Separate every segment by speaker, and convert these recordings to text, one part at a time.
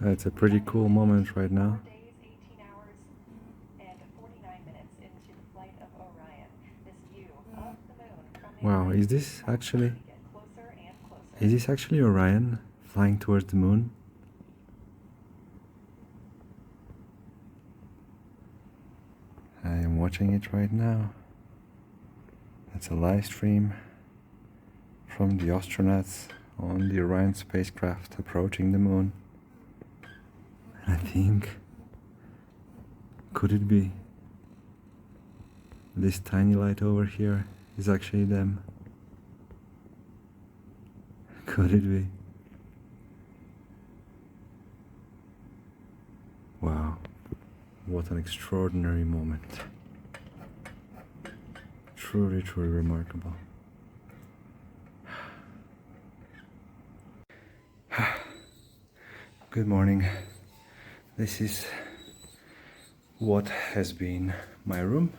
Speaker 1: It's a pretty cool moment right now. Wow, is this actually Orion flying towards the moon? I am watching it right now. It's a live stream from the astronauts on the Orion spacecraft approaching the moon. And I think, could it be this tiny light over here is actually them? Could it be? Wow, what an extraordinary moment. Truly, truly remarkable. Good morning. This is what has been my room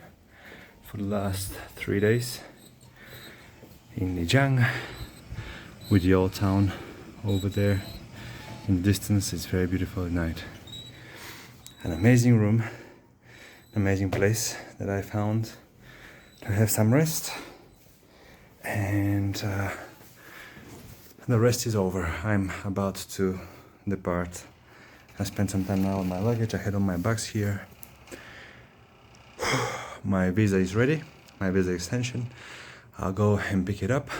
Speaker 1: for the last 3 days in Lijiang, with the old town over there in the distance. It's very beautiful at night. An amazing room, an amazing place that I found to have some rest, and the rest is over. I'm about to depart. I spent some time now on my luggage. I had on my bags here. My visa is ready, my visa extension. I'll go and pick it up,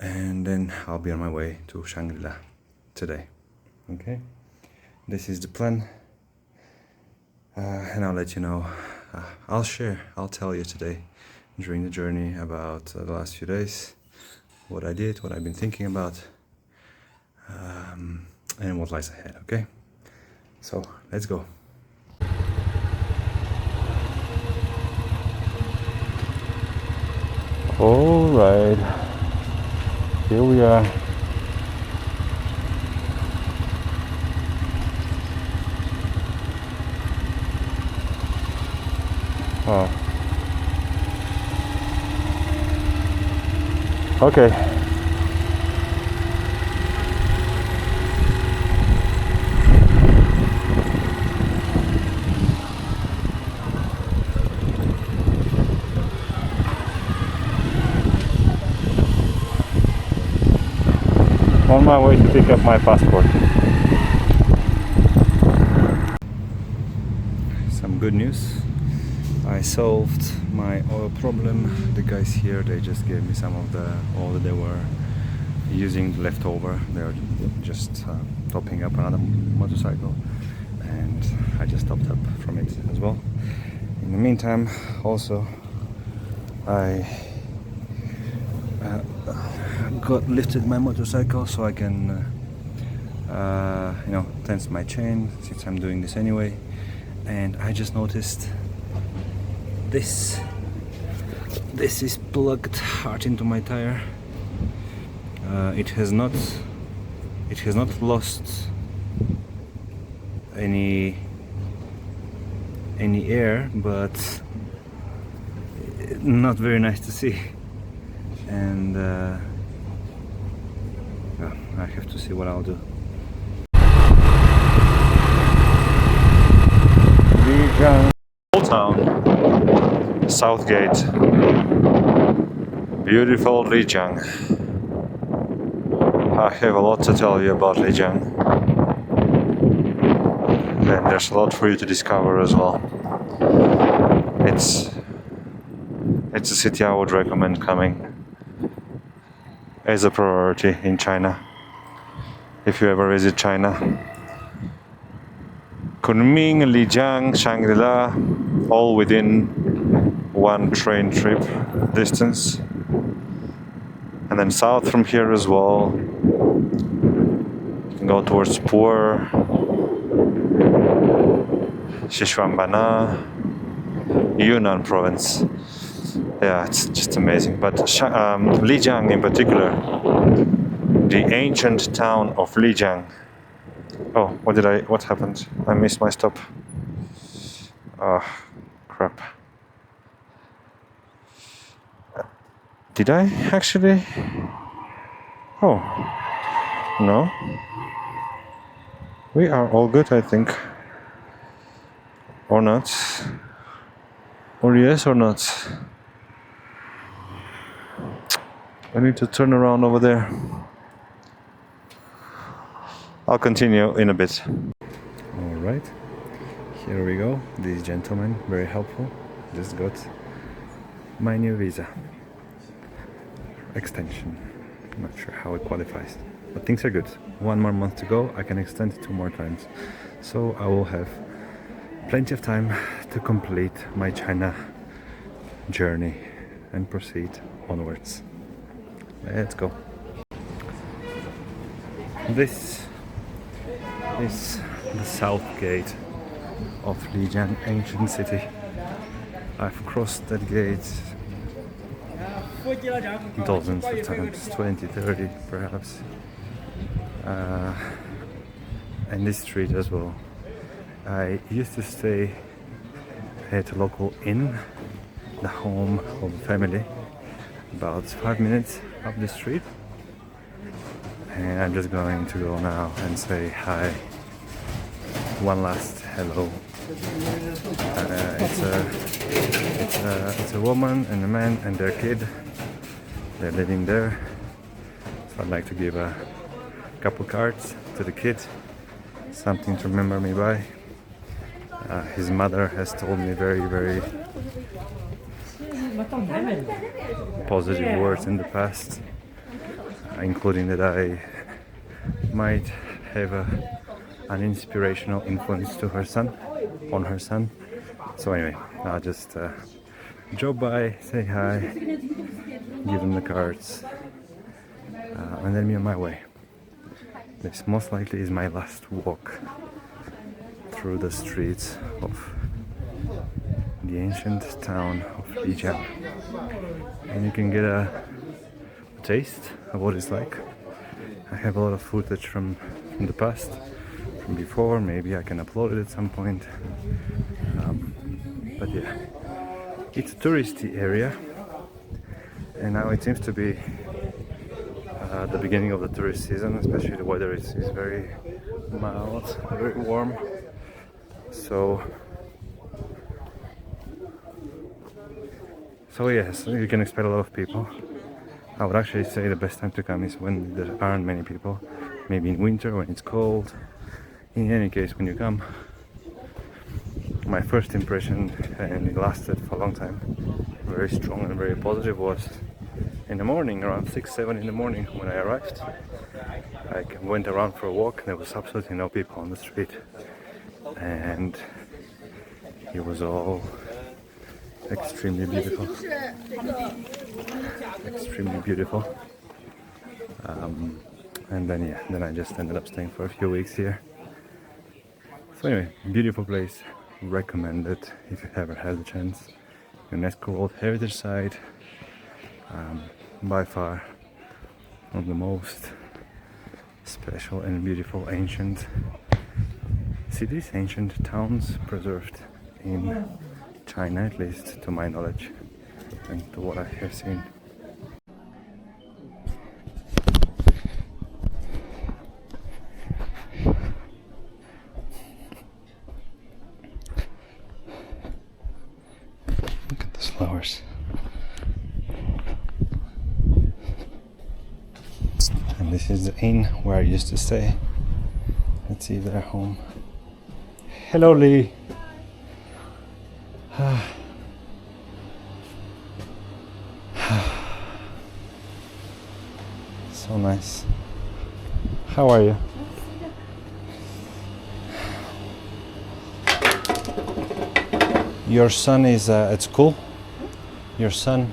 Speaker 1: and then I'll be on my way to Shangri-La today. Okay, this is the plan, and I'll let you know. I'll tell you today during the journey about the last few days, what I did, what I've been thinking about, and what lies ahead. Okay, so let's go. All right, here we are. Oh. Okay. On my way to pick up my passport. Some good news. I solved my oil problem. The guys here, they just gave me some of the oil that they were using leftover. They were just topping up another motorcycle, and I just topped up from it as well. In the meantime, also I lifted my motorcycle so I can tense my chain, since I'm doing this anyway. And I just noticed this is plugged hard into my tire. It has not lost any air, but not very nice to see. And I have to see what I'll do. Lijiang, Old Town, South Gate, beautiful Lijiang. I have a lot to tell you about Lijiang, and there's a lot for you to discover as well. It's a city I would recommend coming as a priority in China, if you ever visit China. Kunming, Lijiang, Shangri-La, all within one train trip distance. And then south from here as well, you can go towards Pu'er, Sichuanbana, Yunnan province. Yeah, it's just amazing. But Lijiang in particular, the ancient town of Lijiang. Oh, what happened? I missed my stop. Oh, crap. Did I actually? Oh, no. We are all good, I think. Or not. Or yes or not. I need to turn around over there. I'll continue in a bit. Alright, here we go. This gentleman, very helpful, just got my new visa. Extension. Not sure how it qualifies, but things are good. 1 more month to go, I can extend it 2 more times. So I will have plenty of time to complete my China journey and proceed onwards. Let's go. This is the south gate of Lijiang, ancient city. I've crossed that gate dozens of times, 20, 30 perhaps. And this street as well. I used to stay at a local inn, the home of the family, about 5 minutes up the street. And I'm just going to go now and say hi. One last hello. It's a woman and a man and their kid. They're living there. So I'd like to give a couple cards to the kid, something to remember me by. His mother has told me very, very positive words in the past, including that I might have an inspirational influence to her son, on her son. So anyway, I'll just drop by, say hi, give them the cards, and then be on my way. This most likely is my last walk through the streets of the ancient town of Lijiang. And you can get a taste of what it's like. I have a lot of footage from the past, from before. Maybe I can upload it at some point. But yeah, it's a touristy area, and now it seems to be the beginning of the tourist season. Especially the weather is very mild, very warm. So yes, you can expect a lot of people. I would actually say the best time to come is when there aren't many people. Maybe in winter when it's cold. In any case, when you come, my first impression, and it lasted for a long time, very strong and very positive, was in the morning, around 6-7 in the morning when I arrived. I went around for a walk. There was absolutely no people on the street, and it was all extremely beautiful. Extremely beautiful. And then I just ended up staying for a few weeks here. So anyway, beautiful place. Recommend it if you ever had the chance. UNESCO World Heritage Site. By far one of the most special and beautiful ancient cities, ancient towns preserved in China, at least to my knowledge and to what I have seen. Look at those flowers. And this is the inn where I used to stay. Let's see if they're home. Hello, Lee. So nice. How are you? Your son is at school? Your son?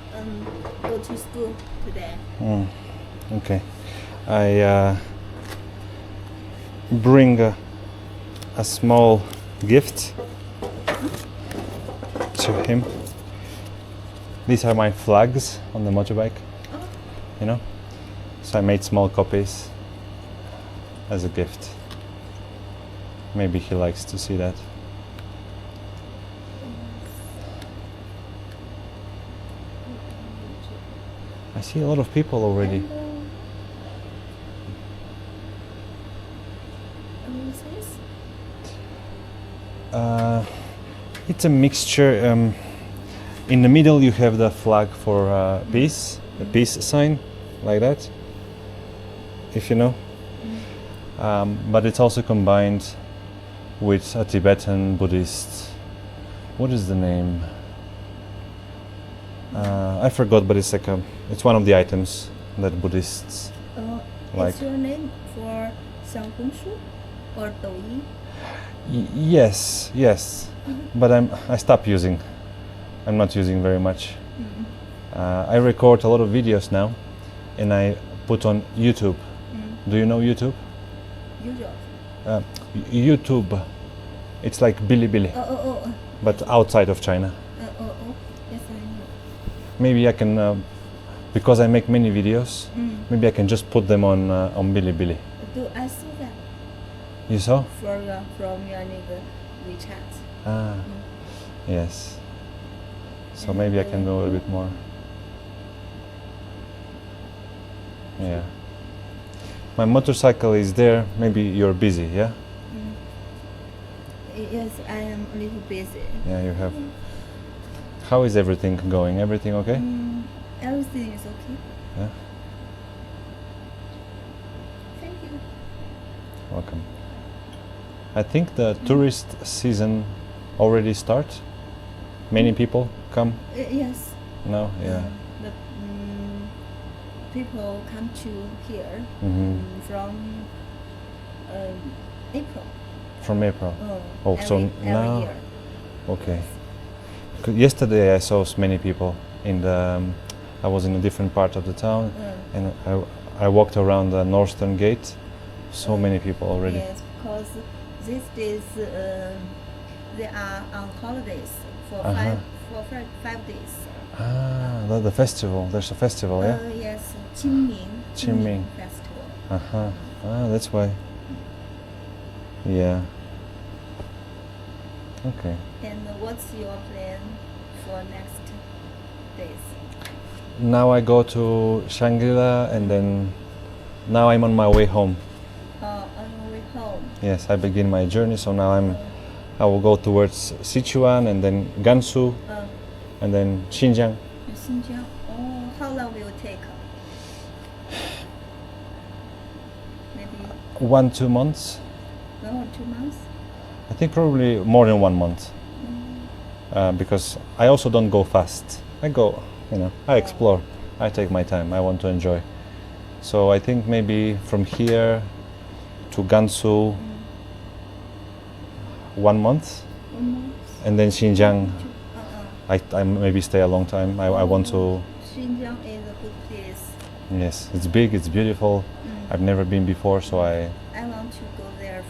Speaker 2: Go to school today.
Speaker 1: Okay. I bring a small gift to him. These are my flags on the motorbike, you know? So I made small copies as a gift. Maybe he likes to see that. I see a lot of people already. It's a mixture. In the middle you have the flag for peace, the peace sign, like that, if you know. But it's also combined with a Tibetan Buddhist. What is the name? I forgot, but it's like it's one of the items that Buddhists like.
Speaker 2: Is your name for Xiaohongshu or Douyin?
Speaker 1: Yes, yes, but I stopped using. I'm not using very much. I record a lot of videos now, and I put on YouTube. Do you know YouTube? YouTube. It's like Bilibili, but outside of China.
Speaker 2: Yes, I know.
Speaker 1: Maybe I can, because I make many videos. Maybe I can just put them on Bilibili.
Speaker 2: Do I saw that
Speaker 1: You saw?
Speaker 2: from your neighbor WeChat?
Speaker 1: Yes. So maybe I can do a little bit more. Yeah. My motorcycle is there. Maybe you're busy, yeah?
Speaker 2: Yes, I am a little busy.
Speaker 1: Yeah, you have. How is everything going? Everything okay?
Speaker 2: Everything is okay.
Speaker 1: Yeah.
Speaker 2: Thank you.
Speaker 1: Welcome. I think the tourist season already starts. Many people come
Speaker 2: Yes.
Speaker 1: now. Yeah.
Speaker 2: The people come to here from April.
Speaker 1: From April.
Speaker 2: Every
Speaker 1: now.
Speaker 2: year.
Speaker 1: Okay. Yesterday I saw many people in the. I was in a different part of the town, and I walked around the northern gate. So many people already.
Speaker 2: Yes, because these days they are on holidays for 5 days.
Speaker 1: The festival. There's a festival, yeah.
Speaker 2: Yes, Qingming festival.
Speaker 1: That's why. Yeah. Okay.
Speaker 2: And what's your plan for next days?
Speaker 1: Now I go to Shangri-La, and then now I'm on my way home.
Speaker 2: On your way home.
Speaker 1: Yes, I begin my journey. So now I will go towards Sichuan, and then Gansu, and then Xinjiang.
Speaker 2: Xinjiang. Oh, how long will it take? Maybe
Speaker 1: 1-2 months.
Speaker 2: 1 or 2 months.
Speaker 1: I think probably more than 1 month. Because I also don't go fast. I go, I explore. I take my time. I want to enjoy. So I think maybe from here to Gansu, 1 month,
Speaker 2: 1 month.
Speaker 1: and then Xinjiang. I maybe stay a long time. I want to.
Speaker 2: Xinjiang is a good place.
Speaker 1: Yes, it's big. It's beautiful. I've never been before, so I
Speaker 2: want to go there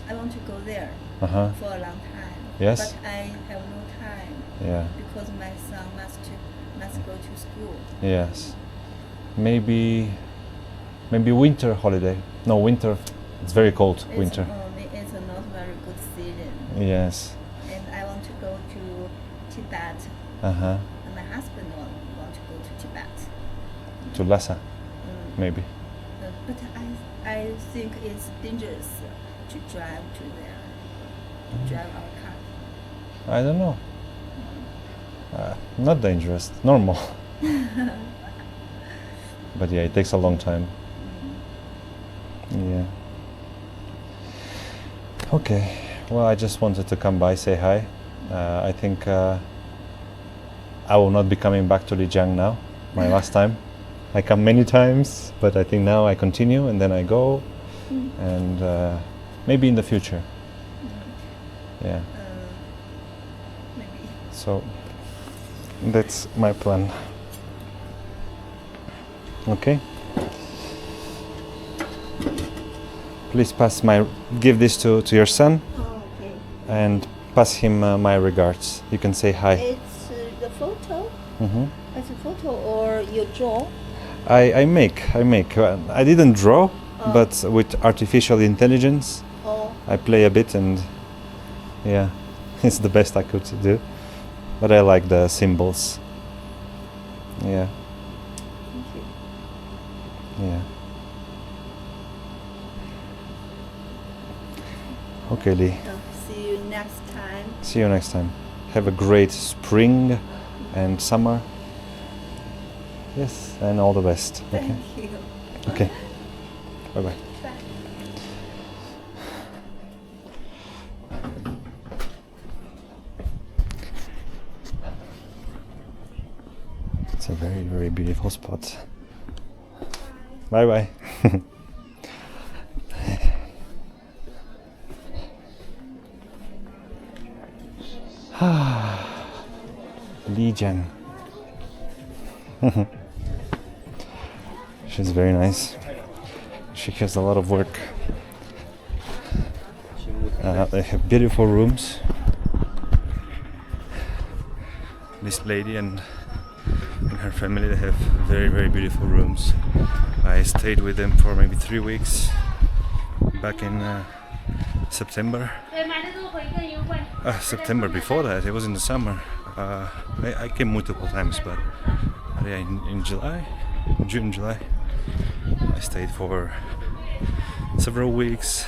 Speaker 2: I want to go there for a long time.
Speaker 1: Yes.
Speaker 2: But I have no time.
Speaker 1: Yeah.
Speaker 2: Because my son must go to school.
Speaker 1: Yes. Maybe winter holiday. No, winter. It's very cold. Winter.
Speaker 2: It's not very good season.
Speaker 1: Yes.
Speaker 2: And I want to go to Tibet. And my husband want to go to Tibet.
Speaker 1: To Lhasa, maybe.
Speaker 2: But I think it's dangerous to drive to there. Drive our car.
Speaker 1: I don't know. Not dangerous. Normal. But yeah, it takes a long time. Yeah. Okay. Well, I just wanted to come by, say hi. I think I will not be coming back to Lijiang now. My last time. I come many times, but I think now I continue and then I go, and maybe in the future. Yeah.
Speaker 2: Maybe.
Speaker 1: So that's my plan. Okay. Please give this to your son,
Speaker 2: Okay.
Speaker 1: and pass him my regards. You can say hi.
Speaker 2: It's the photo. It's a photo or you draw.
Speaker 1: I make. I didn't draw, but with artificial intelligence, I play a bit, and yeah, it's the best I could do. But I like the symbols. Yeah.
Speaker 2: Thank you.
Speaker 1: Yeah. Okay, Lee.
Speaker 2: See you next time.
Speaker 1: See you next time. Have a great spring and summer. Yes, and all the best. Okay.
Speaker 2: Thank you.
Speaker 1: Okay. Bye bye. It's a very, very beautiful spot. Bye bye. Lijiang. She's very nice. She has a lot of work. They have beautiful rooms. This lady and her family, they have very, very beautiful rooms. I stayed with them for maybe 3 weeks back in September. September before that, it was in the summer. I came multiple times, but yeah, in July, June, July, I stayed for several weeks.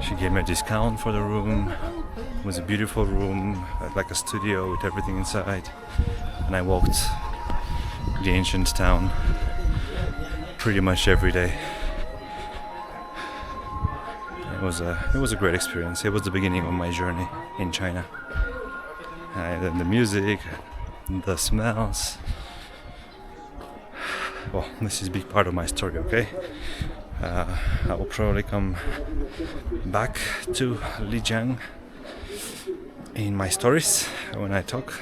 Speaker 1: She gave me a discount for the room. It was a beautiful room, like a studio with everything inside. And I walked the ancient town pretty much every day. It was a great experience. It was the beginning of my journey in China. And the music, the smells. Well, this is a big part of my story, okay? I will probably come back to Lijiang in my stories when I talk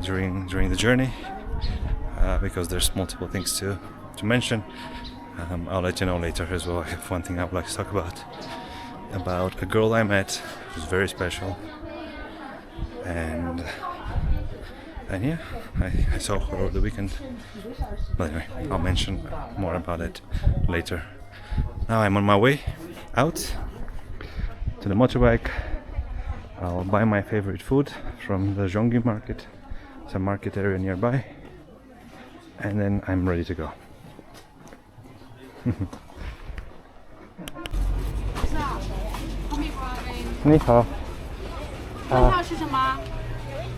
Speaker 1: during the journey, because there's multiple things to mention. I'll let you know later as well. I have one thing I would like to talk about a girl I met who's very special, and yeah, I saw her over the weekend. But anyway, I'll mention more about it later. Now I'm on my way out to the motorbike. I'll buy my favorite food from the Zhongyi market. It's a market area nearby, and then I'm ready to go. 你好。
Speaker 3: 问号是什么？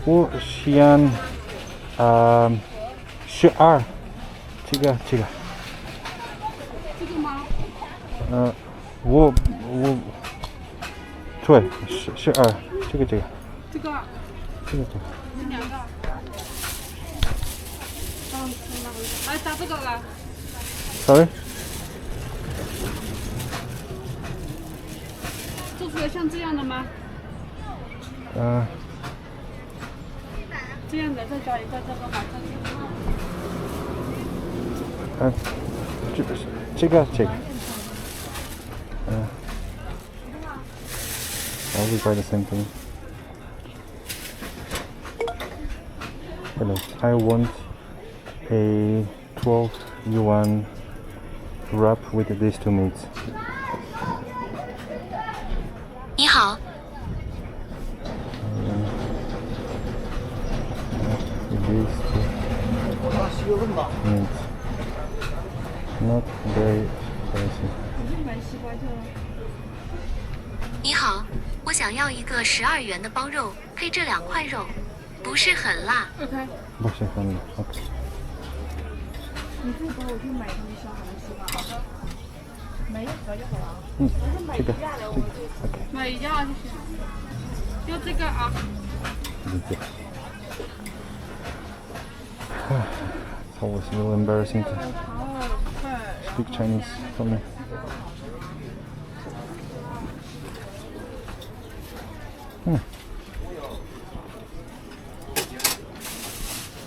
Speaker 1: 我想12这个
Speaker 3: 这个吗？
Speaker 1: 我对12这个
Speaker 3: 这个
Speaker 1: 这个
Speaker 3: 这两个。来打这个了。
Speaker 1: Sorry
Speaker 3: 做出来像这样的吗？这样的再加一个这个马上
Speaker 1: 这个I'll be quite the same thing. Hello, I want a 12 yuan wrap with these two meats.
Speaker 4: 你好。
Speaker 1: These two meats. Not very spicy.
Speaker 4: 你好，我想要一个12元的包肉，配这2块肉，不是很辣。
Speaker 3: OK。
Speaker 1: 不是很辣。OK。
Speaker 3: 你可以帮我去买一箱好的西瓜。没有，不要好了。
Speaker 1: 这个。OK。
Speaker 3: 买一样就行。就这个啊。
Speaker 1: It's always a little embarrassing to speak Chinese for me. I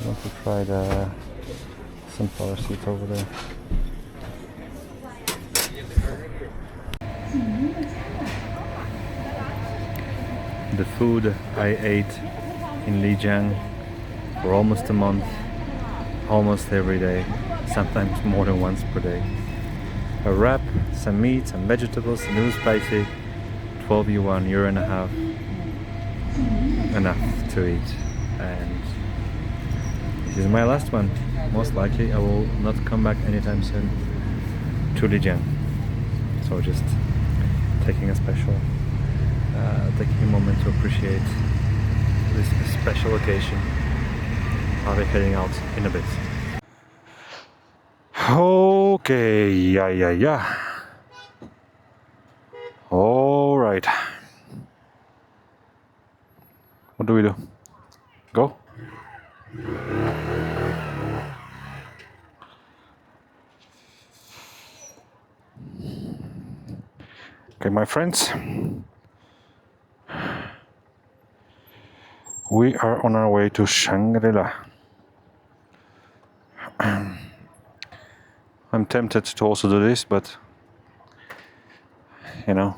Speaker 1: want to try the sunflower seeds over there. The food I ate in Lijiang for almost a month, almost every day, sometimes more than once per day. A wrap, some meat, some vegetables, a little spicy, 12 yuan, €1.50, enough to eat. And this is my last one. Most likely I will not come back anytime soon to Lijiang. So just taking a moment to appreciate this special occasion. I'll be heading out in a bit. Okay, yeah. All right. What do we do? Go? Okay, my friends. We are on our way to Shangri-La. I'm tempted to also do this, but you know.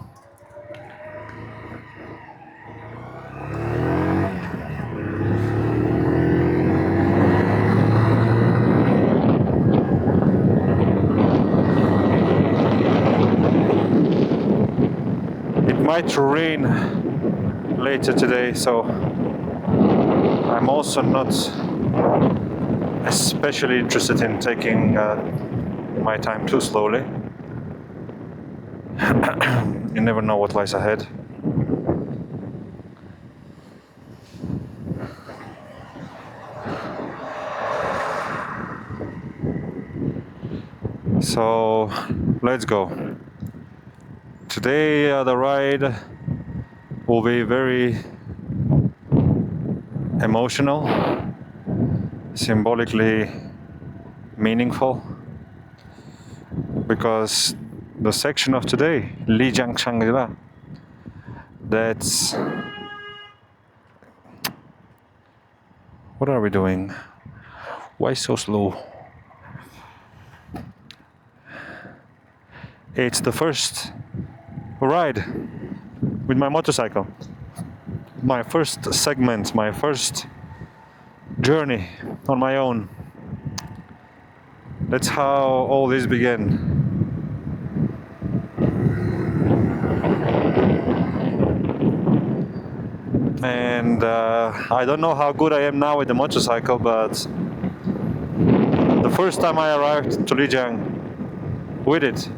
Speaker 1: It might rain later today, so I'm also not especially interested in taking my time too slowly. You never know what lies ahead. So let's go. Today the ride will be very emotional, symbolically meaningful, because the section of today, Lijiang Shangri-La, that's... What are we doing? Why so slow? It's the first ride with my motorcycle. My first segment, my first journey on my own. That's how all this began. And I don't know how good I am now with the motorcycle, but the first time I arrived to Lijiang with it,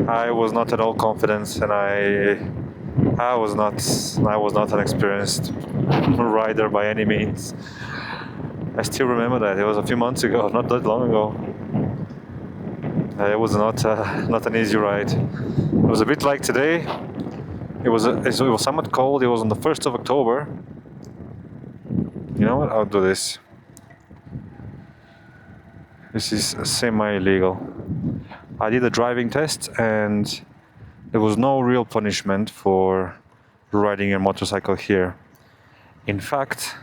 Speaker 1: I was not at all confident, and I was not an experienced rider by any means. I still remember that it was a few months ago, not that long ago. It was not an easy ride. It was a bit like today. It was somewhat cold. It was on the 1st of October. You know what? I'll do this. This is semi-illegal. I did a driving test, and there was no real punishment for riding a motorcycle here. In fact,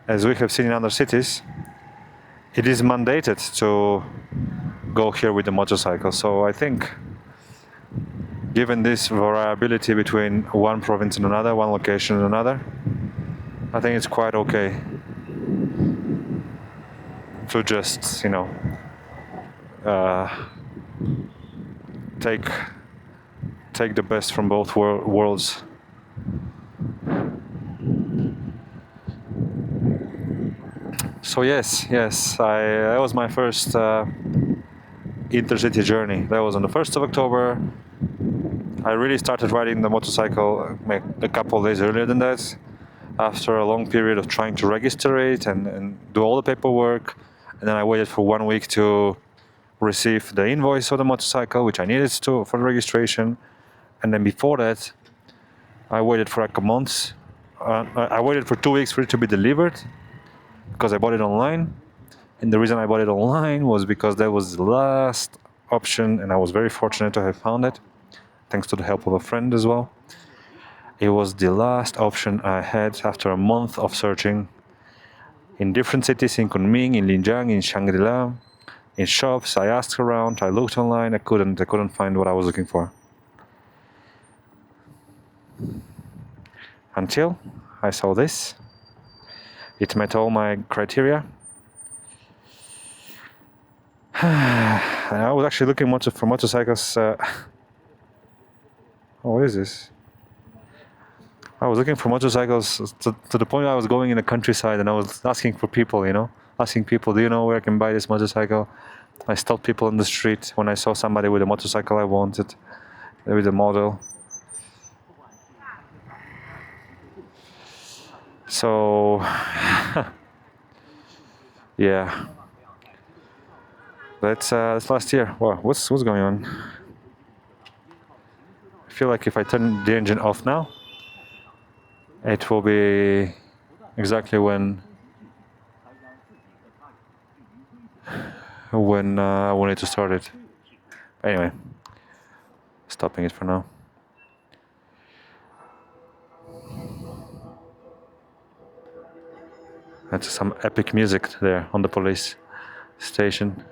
Speaker 1: as we have seen in other cities, it is mandated to go here with the motorcycle. So I think, given this variability between one province and another, one location and another, I think it's quite okay to just, you know, take the best from both worlds. So yes, that was my first intercity journey. That was on the 1st of October. I really started riding the motorcycle a couple of days earlier than that, after a long period of trying to register it and do all the paperwork. And then I waited for 1 week to receive the invoice of the motorcycle, which I needed for the registration. And then before that, I waited for like a month. I waited for 2 weeks for it to be delivered, because I bought it online. And the reason I bought it online was because that was the last option, and I was very fortunate to have found it, thanks to the help of a friend as well. It was the last option I had after a month of searching in different cities, in Kunming, in Lijiang, in Shangri-La, in shops. I asked around, I looked online, I couldn't find what I was looking for. Until I saw this. It met all my criteria. I was actually looking for motorcycles. What is this? I was looking for motorcycles to the point I was going in the countryside, and I was asking for people, asking people, do you know where I can buy this motorcycle? I stopped people in the street. When I saw somebody with a motorcycle, I wanted with a model. So yeah, that's last year. Wow, what's going on? I feel like if I turn the engine off now, it will be exactly when I wanted to start it. Anyway, stopping it for now. That's some epic music there on the police station.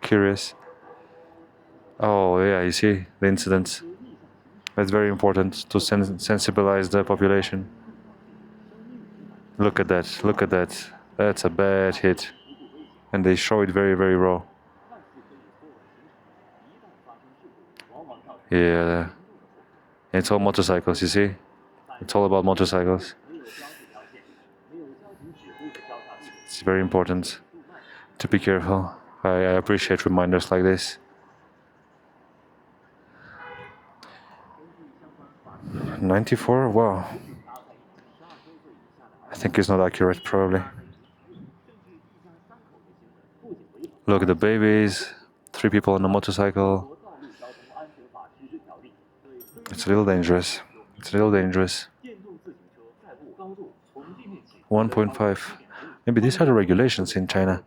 Speaker 1: Curious. Oh yeah, you see the incidents. That's very important to sensibilize the population. Look at that, look at that. That's a bad hit. And they show it very, very raw. Yeah, it's all motorcycles, you see? It's all about motorcycles. It's very important to be careful. I appreciate reminders like this. 94? Wow. I think it's not accurate, probably. Look at the babies, 3 people on a motorcycle. It's a little dangerous. It's a little dangerous. 1.5. Maybe these are the regulations in China.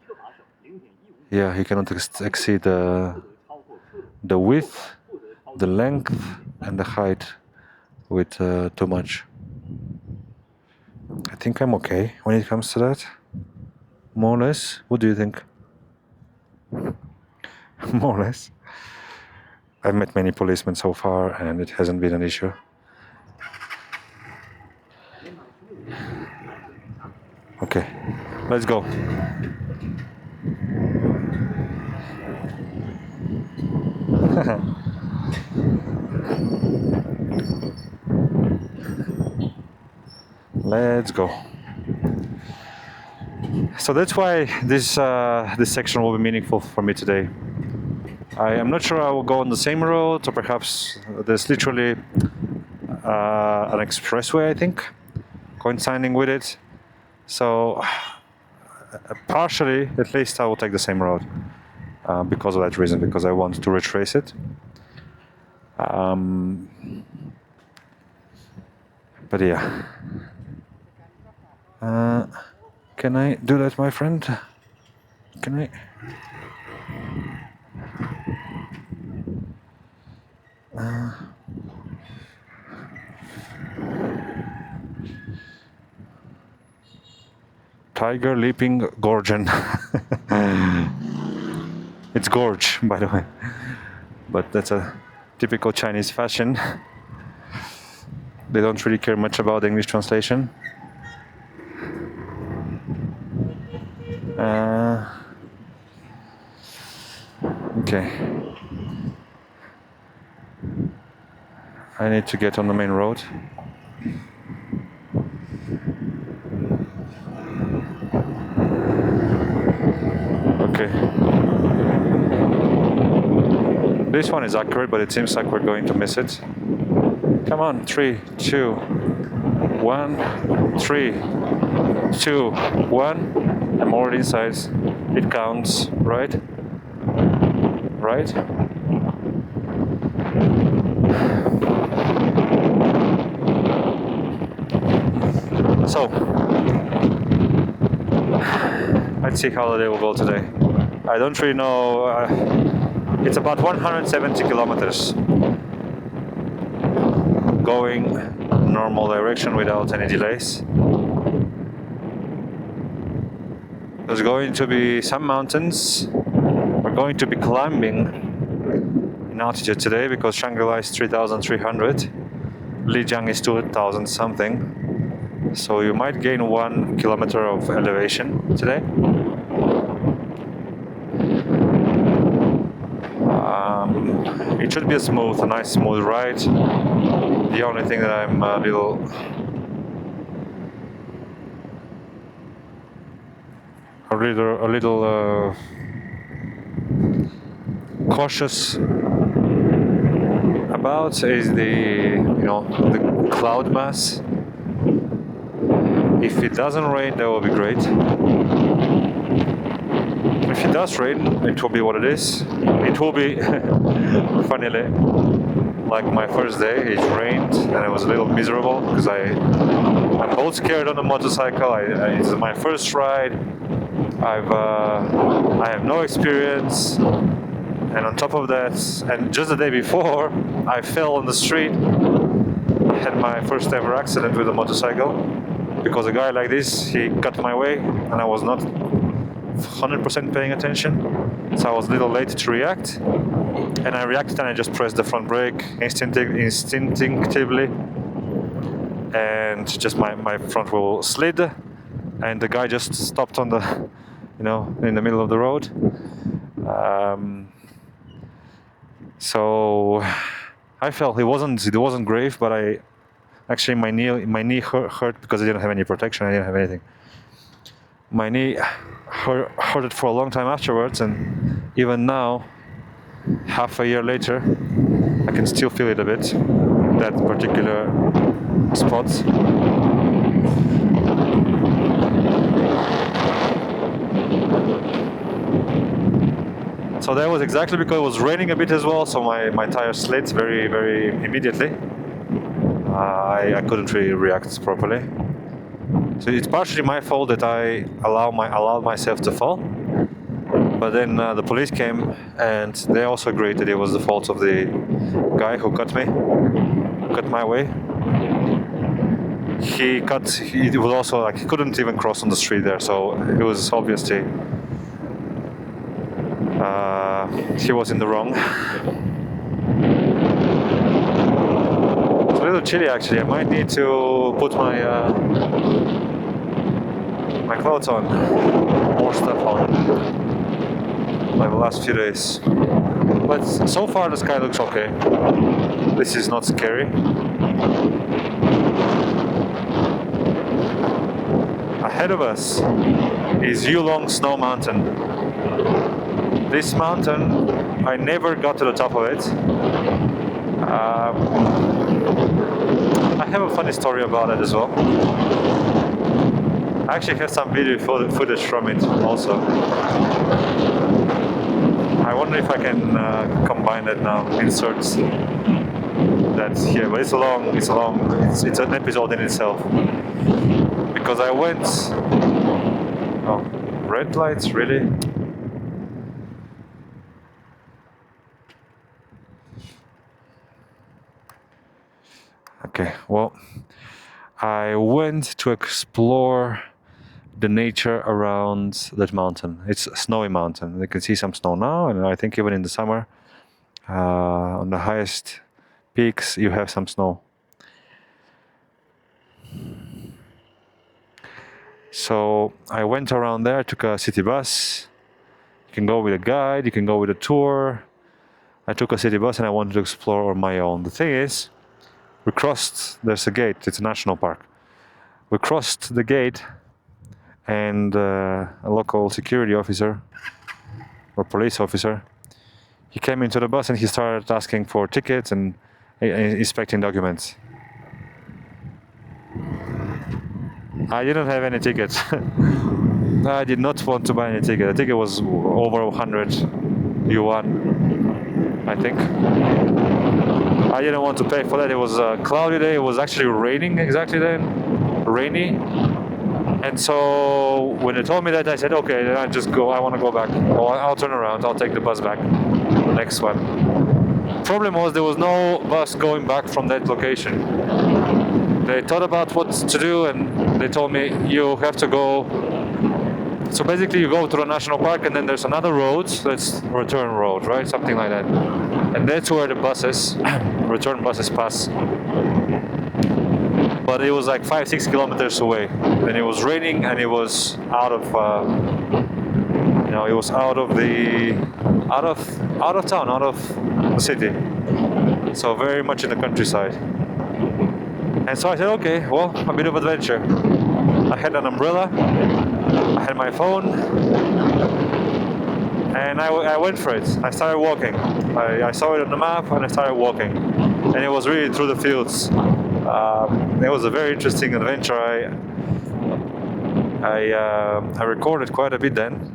Speaker 1: Yeah, you cannot exceed the width, the length, and the height with too much. I think I'm okay when it comes to that. More or less. What do you think? More or less. I've met many policemen so far, and it hasn't been an issue. Okay, let's go. Let's go. So that's why this section will be meaningful for me today. I am not sure I will go on the same road, or perhaps there's literally an expressway, I think, coinciding with it. So partially, at least, I will take the same road because of that reason, because I want to retrace it. But yeah. Can I do that, my friend? Can I? Tiger leaping gorgon. It's gorge, by the way. But that's a typical Chinese fashion. They don't really care much about the English translation. Okay. I need to get on the main road. Okay. This one is accurate, but it seems like we're going to miss it. Come on, 3, 2, 1, 3, 2, 1. I'm already inside. It counts, right? Right? So, let's see how the day will go today. I don't really know. It's about 170 kilometers going normal direction without any delays. There's going to be some mountains. We're going to be climbing in altitude today because Shangri-La is 3,300. Lijiang is 2,000 something. So you might gain 1 kilometer of elevation today. It should be a nice smooth ride. The only thing that I'm a little cautious about is the cloud mass. If it doesn't rain, that will be great. If it does rain, it will be what it is. It will be, funnily, like my first day. It rained and I was a little miserable because I'm both scared on a motorcycle. It's my first ride. I have no experience, and on top of that, and just the day before, I fell on the street. I had my first ever accident with a motorcycle because a guy like this, he cut my way, and I was not 100% paying attention, so I was a little late to react, and I reacted and I just pressed the front brake instinctively, and just my front wheel slid, and the guy just stopped on the, in the middle of the road. So I felt it wasn't grave, but my knee hurt because I didn't have any protection. I didn't have anything. My knee hurt for a long time afterwards, and even now, half a year later, I can still feel it a bit, that particular spot. So that was exactly because it was raining a bit as well, so my tire slid very, very immediately. I couldn't really react properly. So it's partially my fault that I allowed myself to fall. But then the police came and they also agreed that it was the fault of the guy who cut my way. It was also like he couldn't even cross on the street there, so it was obviously he was in the wrong. It's a little chilly actually. I might need to put my clothes on, more stuff on, like the last few days. But so far the sky looks okay. This is not scary. Ahead of us is Yulong Snow Mountain. This mountain, I never got to the top of it. I have a funny story about it as well. I actually have some video footage from it also. I wonder if I can combine that now, insert that here, but it's an episode in itself. Because I went, red lights, really? Okay, well, I went to explore the nature around that mountain. It's a snowy mountain. You can see some snow now, and I think even in the summer, on the highest peaks, you have some snow. So I went around there, took a city bus. You can go with a guide, you can go with a tour. I took a city bus and I wanted to explore on my own. The thing is, there's a gate, it's a national park. We crossed the gate and a local security officer or police officer, he came into the bus and he started asking for tickets and inspecting documents. I didn't have any tickets. I did not want to buy any ticket. The ticket was over 100 yuan, I think. I didn't want to pay for that. It was a cloudy day. It was actually raining exactly then. Rainy. And so when they told me that, I said, okay, then I want to go back. I'll turn around. I'll take the bus back. The next one. Problem was there was no bus going back from that location. They thought about what to do and they told me you have to go. So basically you go to the national park and then there's another road, that's return road, right? Something like that. And that's where the buses, return buses pass. But it was like 5-6 kilometers away. And it was raining and it was out of town, out of the city. So very much in the countryside. And so I said, okay, well, a bit of adventure. I had an umbrella, I had my phone, And I went for it. I started walking. I saw it on the map and I started walking. And it was really through the fields. It was a very interesting adventure. I recorded quite a bit then.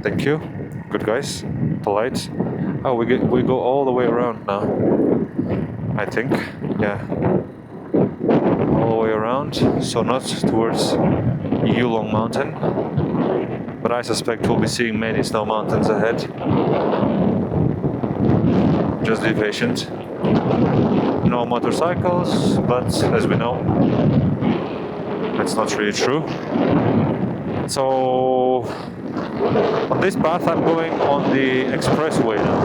Speaker 1: Thank you. Good guys. Polite. Oh, we go all the way around now. I think. Yeah. All the way around. So not towards Yulong Mountain. But I suspect we'll be seeing many snow mountains ahead. Just be patient. No motorcycles, but as we know, that's not really true. So on this path I'm going on the expressway now.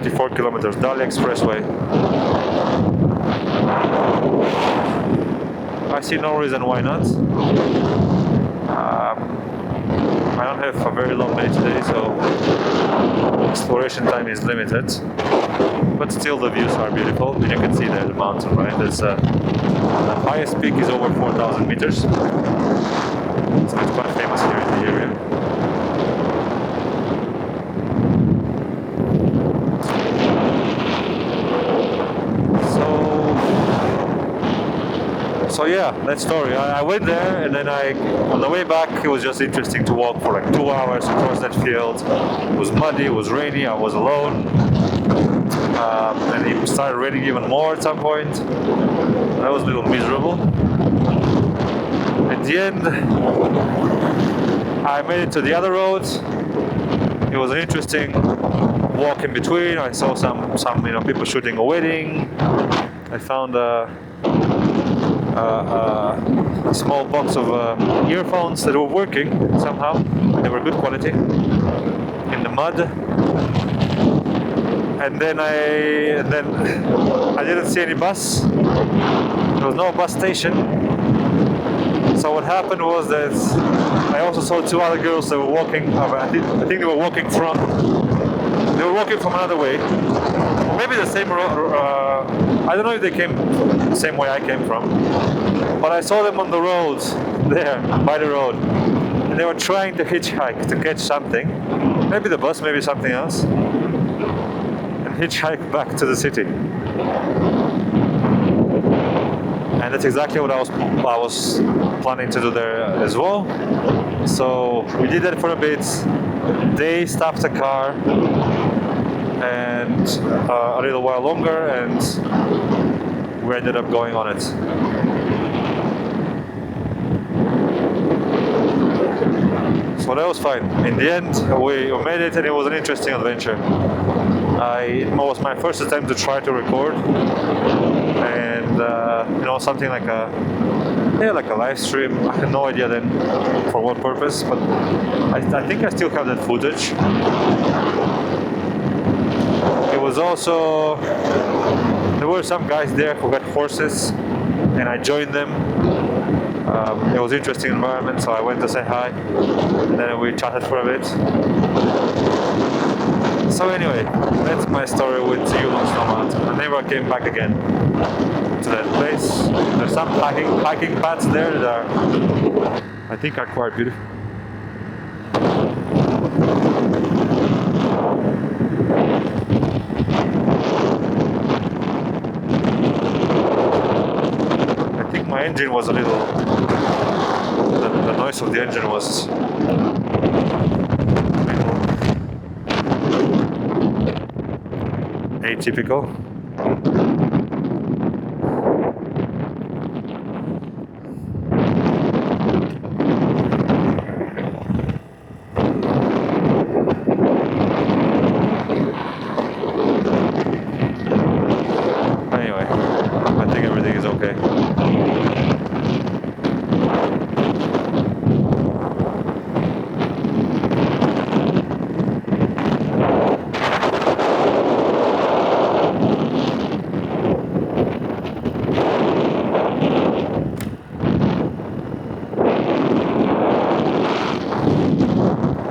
Speaker 1: .4 kilometers, Dali Expressway. I see no reason why not. I don't have a very long day today, so exploration time is limited. But still the views are beautiful. And you can see there the mountain, right? There's, the highest peak is over 4,000 meters. So it's quite famous here in the area. So yeah, that story. I went there, and then on the way back, it was just interesting to walk for like 2 hours across that field. It was muddy, it was rainy, I was alone. And it started raining even more at some point. I was a little miserable. At the end, I made it to the other road. It was an interesting walk in between. I saw some people shooting a wedding. I found a small box of earphones that were working somehow. They were good quality in the mud. And then I didn't see any bus. There was no bus station. So what happened was that I also saw two other girls that were walking. I think they were walking from another way. Or maybe the same road. I don't know if they came the same way I came from. But I saw them on the road there, by the road. And they were trying to hitchhike to catch something. Maybe the bus, maybe something else. And hitchhike back to the city. And that's exactly what I was planning to do there as well. So we did that for a bit. They stopped the car and a little while longer, and we ended up going on it. So that was fine. In the end, we made it, and it was an interesting adventure. It was my first attempt to try to record, and something like a live stream. I had no idea then for what purpose, but I think I still have that footage. It was also, there were some guys there who had horses, and I joined them. It was an interesting environment, so I went to say hi, and then we chatted for a bit. So anyway, that's my story with Yunnan Snow Mountain. I never came back again to that place. There's some hiking paths there that are, I think, are quite beautiful. I think my engine was a little, the noise of the engine was atypical. Anyway, I think everything is okay.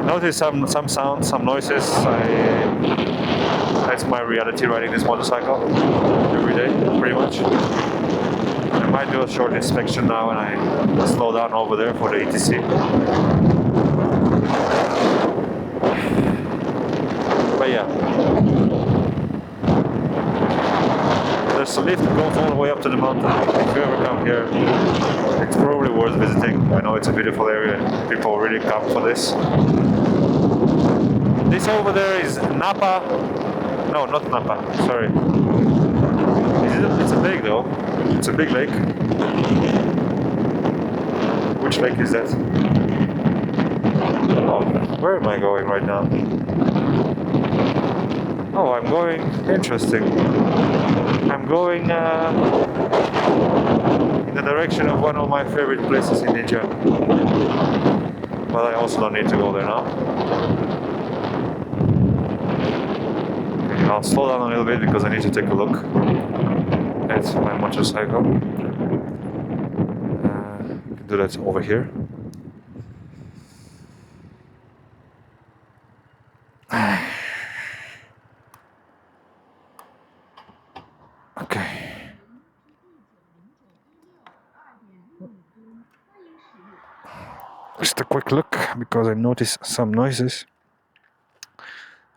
Speaker 1: Notice some sounds, some noises. That's my reality riding this motorcycle every day, pretty much. might do a short inspection now when I slow down over there for the ETC. But yeah, there's a lift that goes all the way up to the mountain. If you ever come here, it's probably worth visiting. I know it's a beautiful area. People really come for this. This over there is Napa. No, not Napa. Sorry. It's a lake though. It's a big lake. Which lake is that? Oh, where am I going right now? Oh, I'm going. Interesting. I'm going in the direction of one of my favorite places in Lijiang. But I also don't need to go there now. Okay, I'll slow down a little bit because I need to take a look at my motorcycle. I can do that over here. Okay. Just a quick look because I noticed some noises.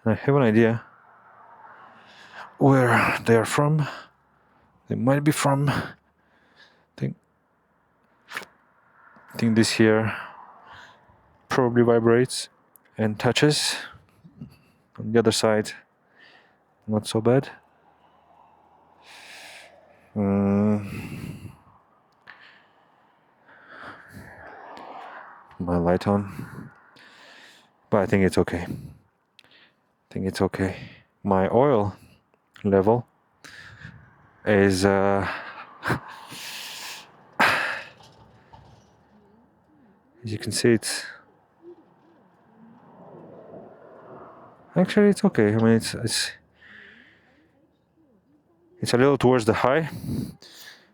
Speaker 1: I have an idea where they are from. They might be from. I think this here probably vibrates and touches. On the other side, not so bad. My light on, but I think it's okay. My oil level is as you can see, it's actually okay. I mean, it's a little towards the high.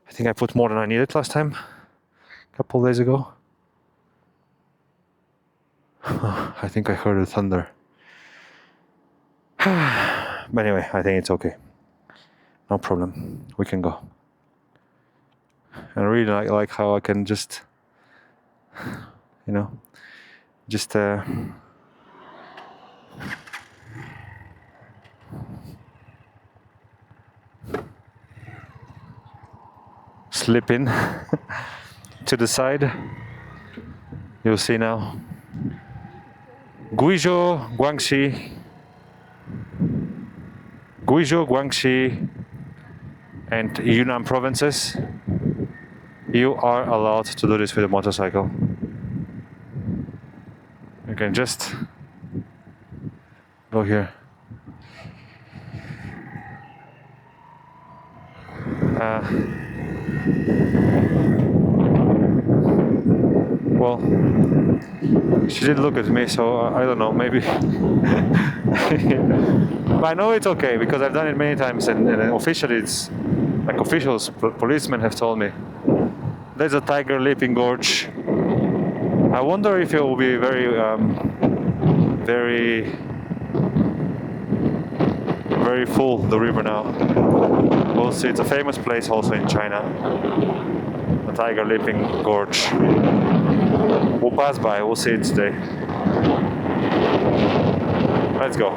Speaker 1: I think I put more than I needed last time, a couple of days ago. I think I heard the thunder. But anyway, I think it's okay. No problem. We can go. And I really like how I can just, slip in to the side. You'll see now. Guizhou, Guangxi, and Yunnan provinces, you are allowed to do this with a motorcycle. You can just go here. Well, she did look at me, so I don't know, maybe. But I know it's okay because I've done it many times, and officially it's like officials, policemen have told me there's a tiger leaping gorge. I wonder if it will be very full, the river now. We'll see. It's a famous place also in China, the tiger leaping gorge. We'll pass by, we'll see it today. Let's go.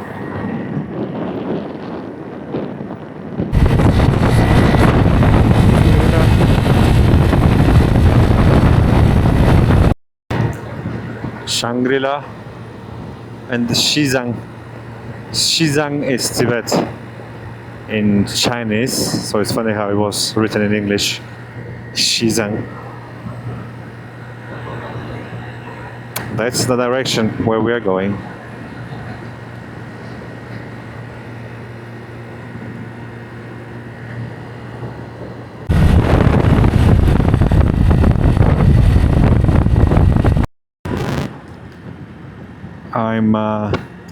Speaker 1: Shangri-La and Lijiang. Lijiang is Tibet in Chinese, so it's funny how it was written in English. Lijiang. That's the direction where we are going.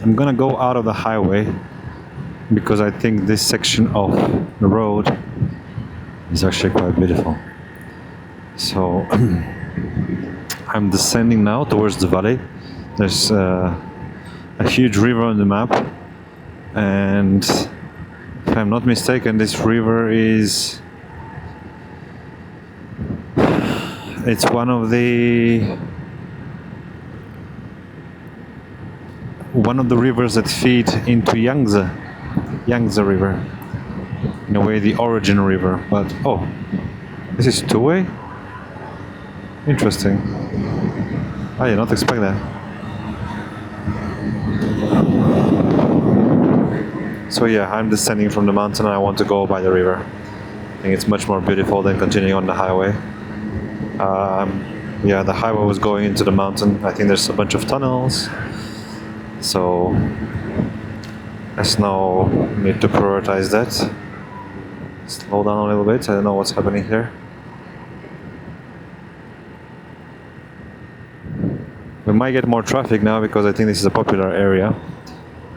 Speaker 1: I'm gonna go out of the highway because I think this section of the road is actually quite beautiful. So I'm descending now towards the valley. There's a huge river on the map, and if I'm not mistaken, this river is It's one of the rivers that feed into Yangtze River. In a way, the origin river. But oh, this is two-way? Interesting. I did not expect that. So yeah, I'm descending from the mountain and I want to go by the river. I think it's much more beautiful than continuing on the highway. Yeah, the highway was going into the mountain. I think there's a bunch of tunnels. So let's now need to prioritize that. Slow down a little bit. I don't know what's happening here. We might get more traffic now because I think this is a popular area.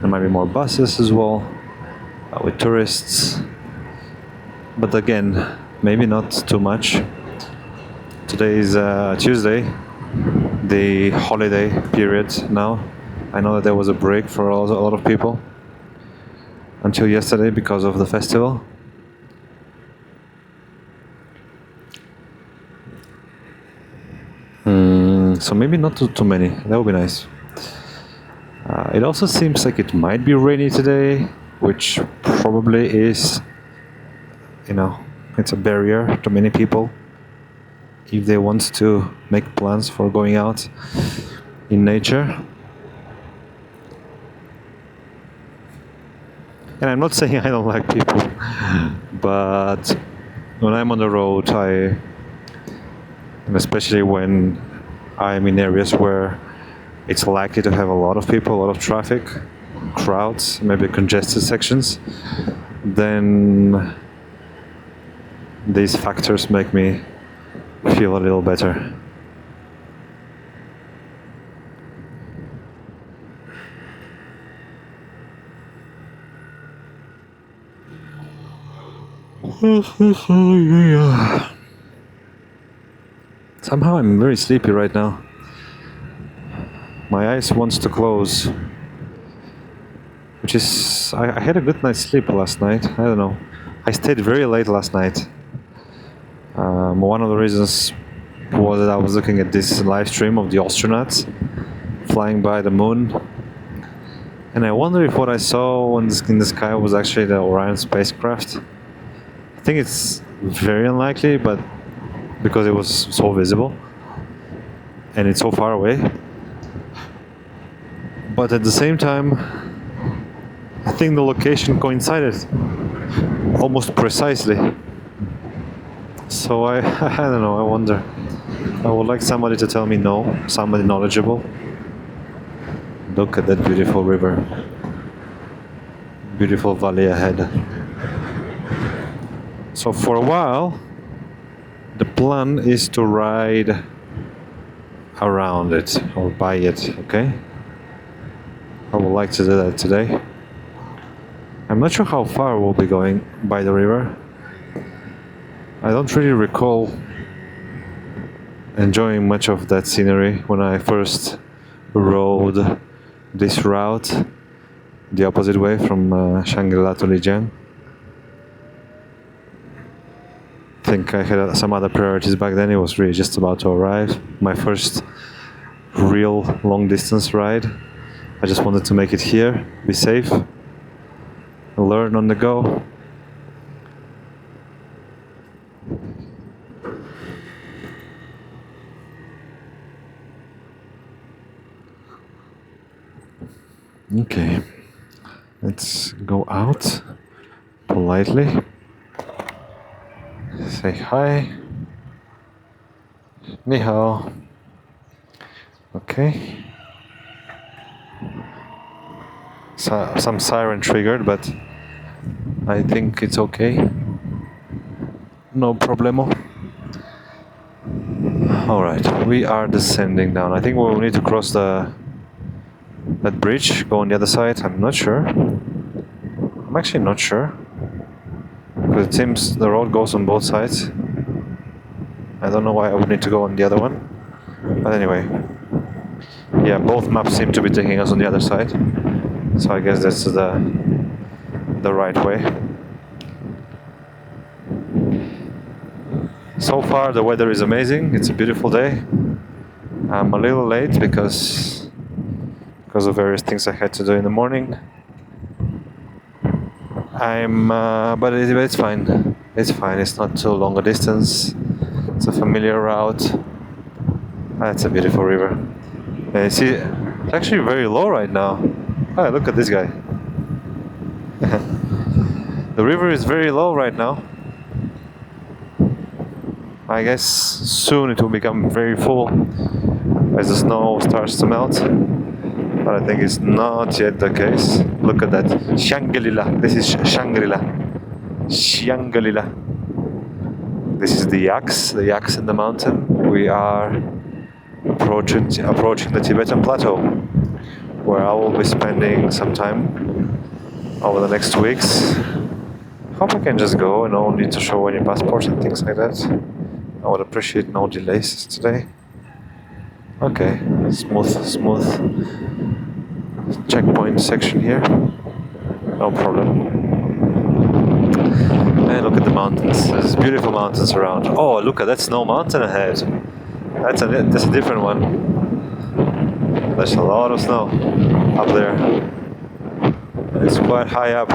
Speaker 1: There might be more buses as well with tourists. But again, maybe not too much. Today is Tuesday, the holiday period now. I know that there was a break for a lot of people until yesterday because of the festival. So maybe not too many. That would be nice. It also seems like it might be rainy today, which probably is, it's a barrier to many people if they want to make plans for going out in nature. And I'm not saying I don't like people, but when I'm on the road, and especially when I'm in areas where it's likely to have a lot of people, a lot of traffic, crowds, maybe congested sections, then these factors make me feel a little better. Somehow I'm very sleepy right now. My eyes wants to close, which is... I had a good night's sleep last night. I don't know. I stayed very late last night. One of the reasons was that I was looking at this live stream of the astronauts flying by the moon. And I wonder if what I saw in the sky was actually the Orion spacecraft. I think it's very unlikely, but because it was so visible and it's so far away. But at the same time, I think the location coincided almost precisely. So I don't know, I wonder. I would like somebody to tell me no, somebody knowledgeable. Look at that beautiful river. Beautiful valley ahead. So for a while, the plan is to ride around it or by it, okay? I would like to do that today. I'm not sure how far we'll be going by the river. I don't really recall enjoying much of that scenery when I first rode this route the opposite way from Shangri-La to Lijiang. I think I had some other priorities back then. It was really just about to arrive. My first real long distance ride. I just wanted to make it here, be safe, learn on the go. Okay, let's go out politely. Say hi. Ni hao. Okay. So, some siren triggered, but I think it's okay. No problemo. Alright, we are descending down. I think we will need to cross that bridge, go on the other side. I'm not sure. I'm actually not sure. Because it seems the road goes on both sides. I don't know why I would need to go on the other one. But anyway. Yeah, both maps seem to be taking us on the other side. So I guess that's the right way. So far the weather is amazing. It's a beautiful day. I'm a little late because of various things I had to do in the morning. But it's fine. It's fine. It's not too long a distance. It's a familiar route. That's a beautiful river. And you see, it's actually very low right now. Oh, look at this guy. The river is very low right now. I guess soon it will become very full as the snow starts to melt. But I think it's not yet the case. Look at that. Shangri-La. This is Shangri-La. Shangri-La. This is the yaks in the mountain. We are approaching the Tibetan plateau, where I will be spending some time over the next weeks. Hope I can just go and no need to show any passports and things like that. I would appreciate no delays today. Okay, smooth checkpoint section here. No problem. And look at the mountains. There's beautiful mountains around. Oh, look at that snow mountain ahead. That's a different one. There's a lot of snow up there. It's quite high up.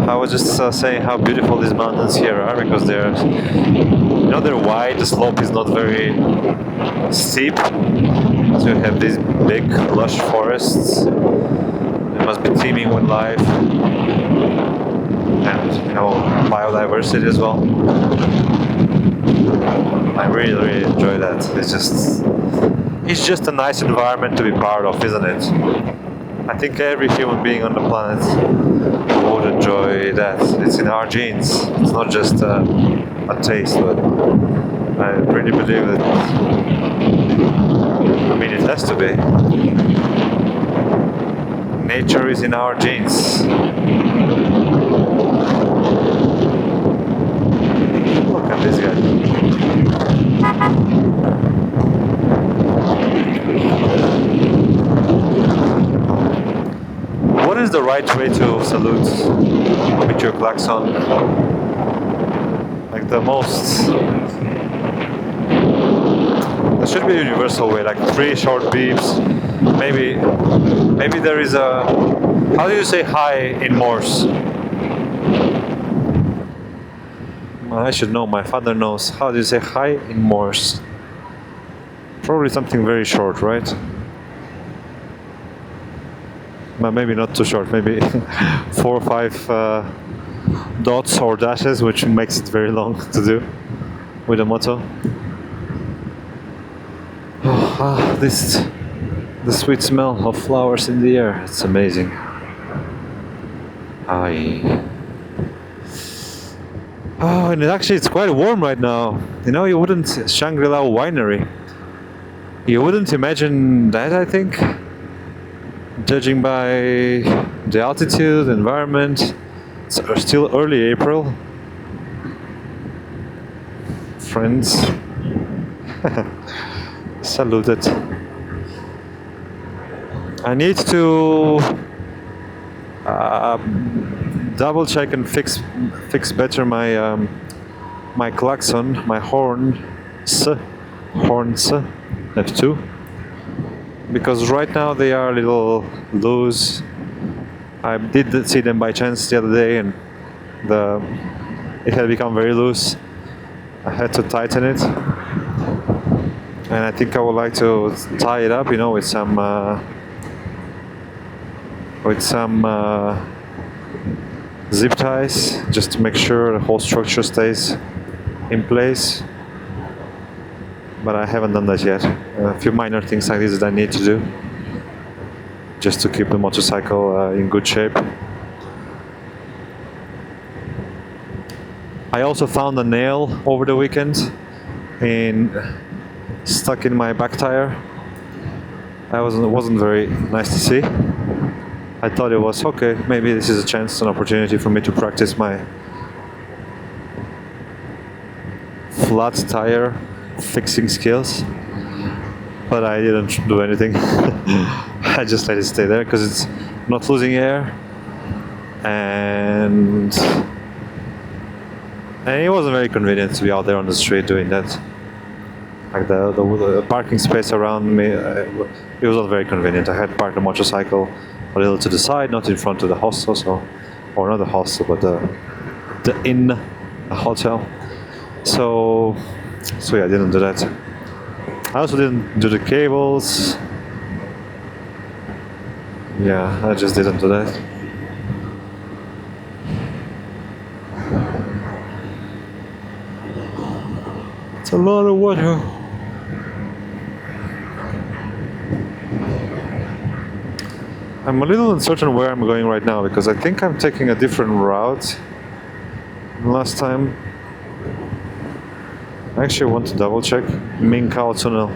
Speaker 1: I was just saying how beautiful these mountains here are, because they're wide. The slope is not very steep, so you have these big lush forests. They must be teeming with life and biodiversity as well. I really enjoy that. It's just a nice environment to be part of, isn't it? I think every human being on the planet would enjoy that. It's in our genes. It's not just a taste, but I really believe that. I mean, it has to be. Nature is in our genes. Look at this guy. What is the right way to salute with your klaxon? Like the most... There should be a universal way, like 3 short beeps. Maybe there is a... How do you say hi in Morse? I should know, my father knows. How do you say hi in Morse? Probably something very short, right? But maybe not too short, maybe 4 or 5 dots or dashes, which makes it very long to do with a motto. The sweet smell of flowers in the air, it's amazing. And it's quite warm right now. You wouldn't... Shangri-La winery. You wouldn't imagine that, I think. Judging by the altitude, environment. It's still early April. Friends. Saluted. I need to double check and fix better my my klaxon, my horns F2, because right now they are a little loose. I did see them by chance the other day, and it had become very loose. I had to tighten it, and I think I would like to tie it up, with some zip ties, just to make sure the whole structure stays in place. But I haven't done that yet. A few minor things like this that I need to do, just to keep the motorcycle in good shape. I also found a nail over the weekend stuck in my back tire. It wasn't very nice to see. I thought it was okay, maybe this is an opportunity for me to practice my flat tire fixing skills, but I didn't do anything. I just let it stay there because it's not losing air, and it wasn't very convenient to be out there on the street doing that. Like the parking space around me, it was not very convenient. I had parked a motorcycle a little to the side, not in front of the hostel, or not the hostel, but the inn, the hotel. So yeah, I didn't do that. I also didn't do the cables. Yeah, I just didn't do that. It's a lot of water. I'm a little uncertain where I'm going right now because I think I'm taking a different route than last time. I actually want to double check. Minkao Tunnel.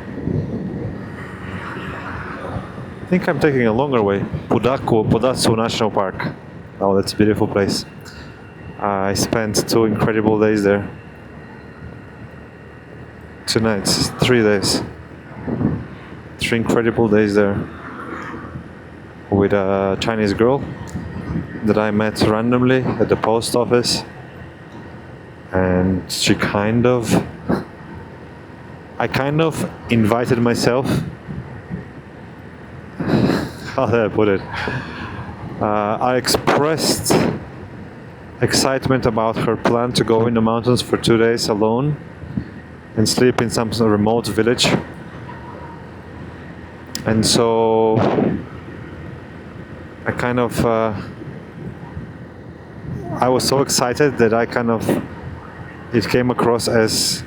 Speaker 1: I think I'm taking a longer way. Podatsu National Park. Oh, that's a beautiful place. I spent 2 incredible days there. 2 nights, 3 days. 3 incredible days there. With a Chinese girl that I met randomly at the post office. And I kind of invited myself. How did I put it? I expressed excitement about her plan to go in the mountains for 2 days alone and sleep in some sort of remote village. And so I kind of I was so excited that it came across as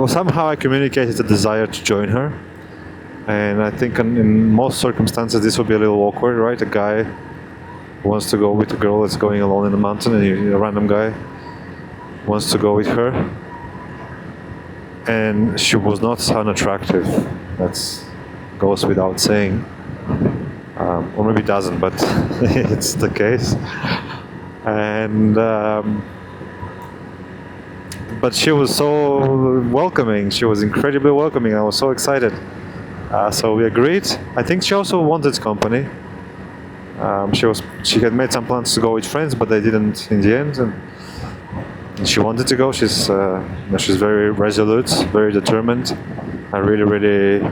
Speaker 1: somehow I communicated a desire to join her. And I think in most circumstances this would be a little awkward, right? A guy who wants to go with a girl that's going alone in the mountain, and a random guy wants to go with her. And she was not unattractive. That goes without saying. Or maybe it doesn't, but it's the case. And but she was so welcoming. She was incredibly welcoming. I was so excited. So we agreed. I think she also wanted company. She had made some plans to go with friends, but they didn't in the end. And she wanted to go. She's very resolute, very determined. I really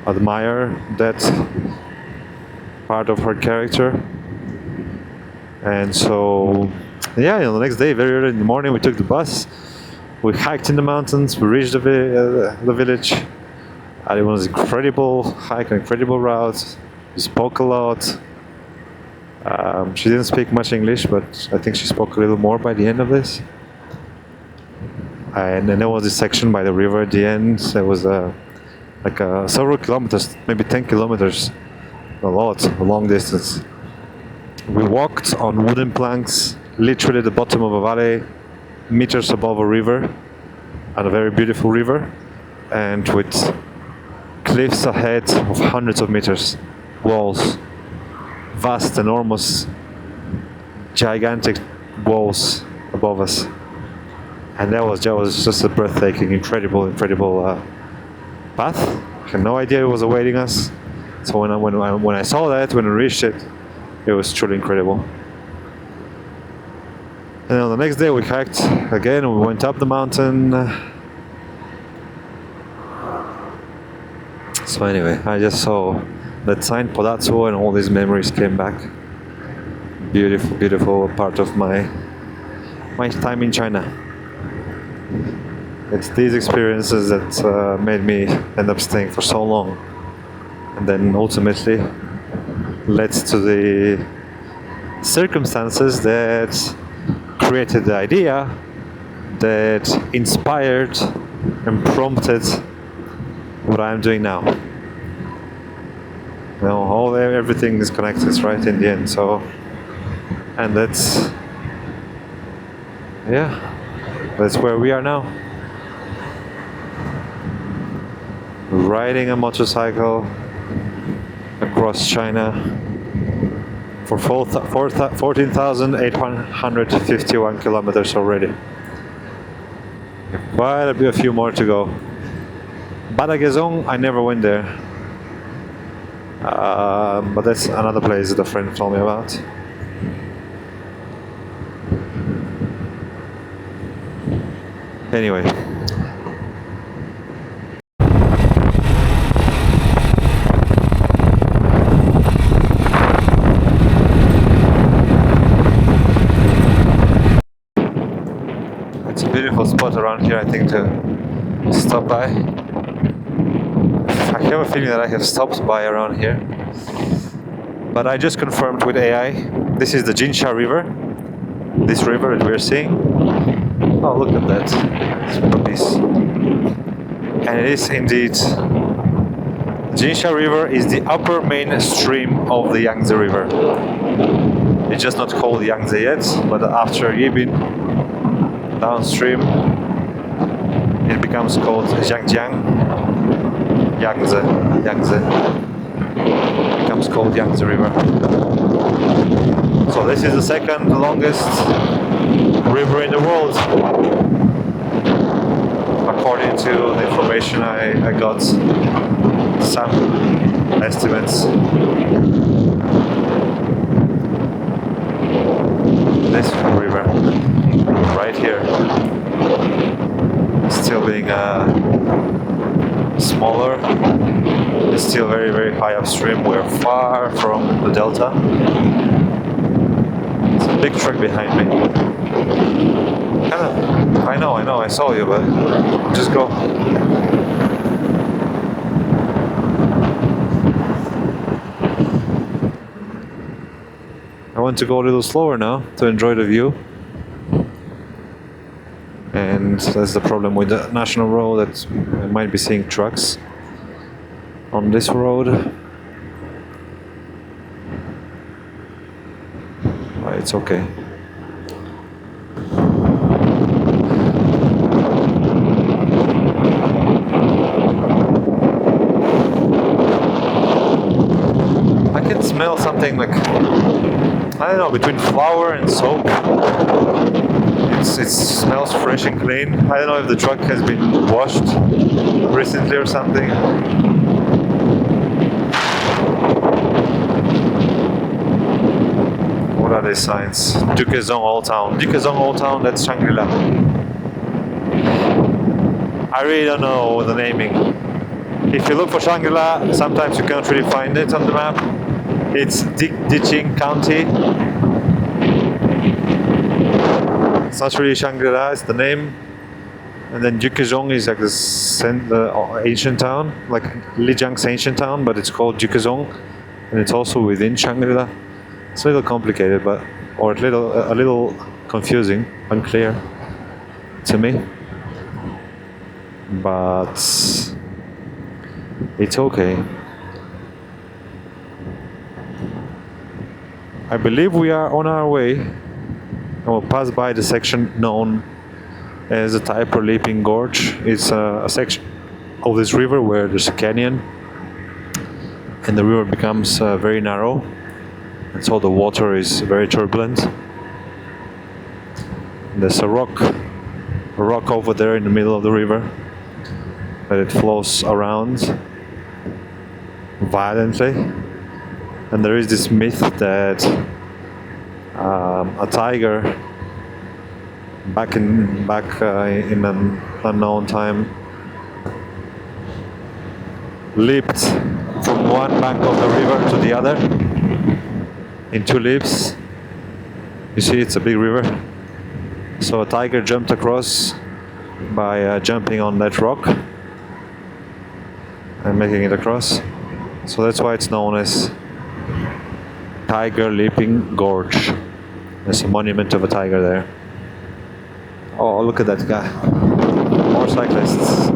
Speaker 1: admire that part of her character. And so, yeah, the next day, very early in the morning, we took the bus. We hiked in the mountains. We reached the village. It was an incredible hike, an incredible route. We spoke a lot. She didn't speak much English, but I think she spoke a little more by the end of this. And then there was this section by the river at the end. There was several kilometers, maybe 10 kilometers, a long distance. We walked on wooden planks, literally at the bottom of a valley, meters above a river, and a very beautiful river, and with cliffs ahead of hundreds of meters, walls, vast, enormous, gigantic walls above us. And that was just a breathtaking, incredible path. I had no idea it was awaiting us. So when I saw that, when we reached it, it was truly incredible. And on the next day we hiked again, we went up the mountain. So anyway, I just saw that sign Podatsu and all these memories came back. Beautiful part of my time in China. It's these experiences that made me end up staying for so long, and then ultimately led to the circumstances that created the idea that inspired and prompted what I'm doing now. You know, everything is connected, right, in the end. So, and that's where we are now. Riding a motorcycle across China for 14,851 kilometers already. Quite a few more to go. Badagezong, I never went there. But that's another place that a friend told me about. Anyway. It's a beautiful spot around here, I think, to stop by. I have a feeling that I have stopped by around here. But I just confirmed with AI, this is the Jinsha River. This river that we're seeing. Oh, look at that. It's puppies. And it is indeed. Jinsha River is the upper main stream of the Yangtze River. It's just not called Yangtze yet, but after Yibin, downstream, it becomes called Lijiang. Yangtze. Becomes called Yangtze River. So this is the second longest river in the world, according to the information I got. Some estimates. This river, right here, still being smaller, it's still very, very high upstream. We're far from the delta. It's a big truck behind me. I know, I saw you, but just go. I want to go a little slower now to enjoy the view. And that's the problem with the national road, that I might be seeing trucks on this road. But it's okay. I can smell something like, I don't know, between flour and soap. It smells fresh and clean. I don't know if the truck has been washed recently or something. What are these signs? Dukezong Old Town. Dukezong Old Town, that's Shangri-La. I really don't know the naming. If you look for Shangri-La, sometimes you can't really find it on the map. It's Lijiang County. It's not really Shangri-La, it's the name. And then Dukezong is like the ancient town, like Lijiang's ancient town, but it's called Dukezong, and it's also within Shangri-La. It's a little complicated, or a little confusing, unclear to me. But it's okay. I believe we are on our way. We'll pass by the section known as the Tibetan Leaping Gorge. It's a section of this river where there's a canyon and the river becomes very narrow, and so the water is very turbulent. There's a rock over there in the middle of the river that it flows around violently. And there is this myth that a tiger back in an unknown time leaped from one bank of the river to the other in two leaps. You see, it's a big river. So a tiger jumped across by jumping on that rock and making it across. So that's why it's known as Tiger Leaping Gorge. There's a monument of a tiger there. Oh, look at that guy. More cyclists.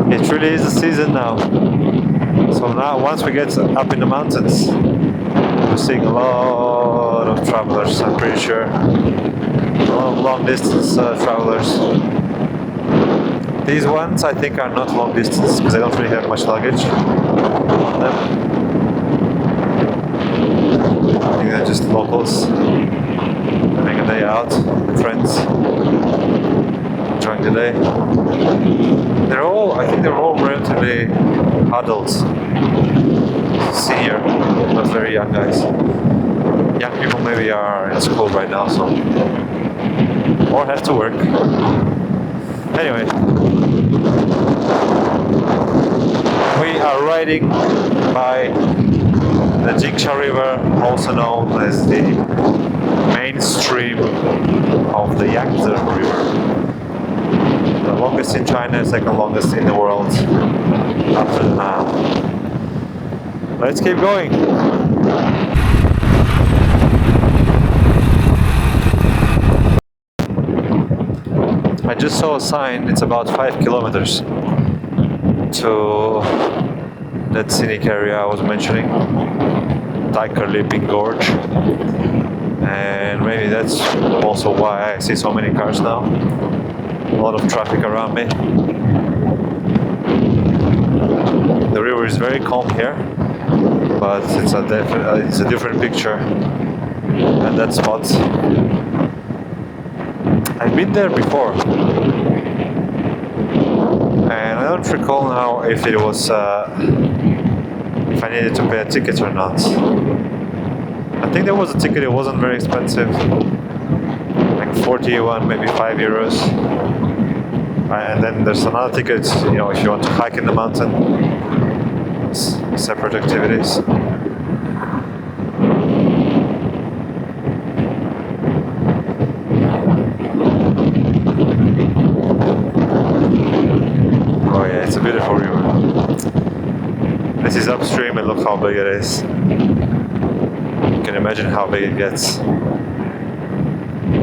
Speaker 1: It really is the season now. So now, once we get up in the mountains, we're seeing a lot of travelers, I'm pretty sure. A lot of long distance travelers. These ones, I think, are not long distance because they don't really have much luggage on them. I think they're just locals having a day out with friends, enjoying the day. I think they're all relatively adults. senior, not very young guys. Young people maybe are in school right now, so or have to work. Anyway, we are riding by the Jingsha River, also known as the main stream of the Yangtze River. The longest in China, second longest in the world after the Nile. Let's keep going. I just saw a sign, it's about 5 kilometers to that scenic area I was mentioning, Tiger Leaping Gorge. And maybe that's also why I see so many cars now. A lot of traffic around me. The river is very calm here, but it's a different picture at that spot. I've been there before, and I don't recall now if it was if I needed to pay a ticket or not. I think there was a ticket. It wasn't very expensive, like 40 yuan, maybe 5 euros. And then there's another ticket, you know, if you want to hike in the mountain. Separate activities. Oh yeah, it's a beautiful river. This is upstream and look how big it is. You can imagine how big it gets.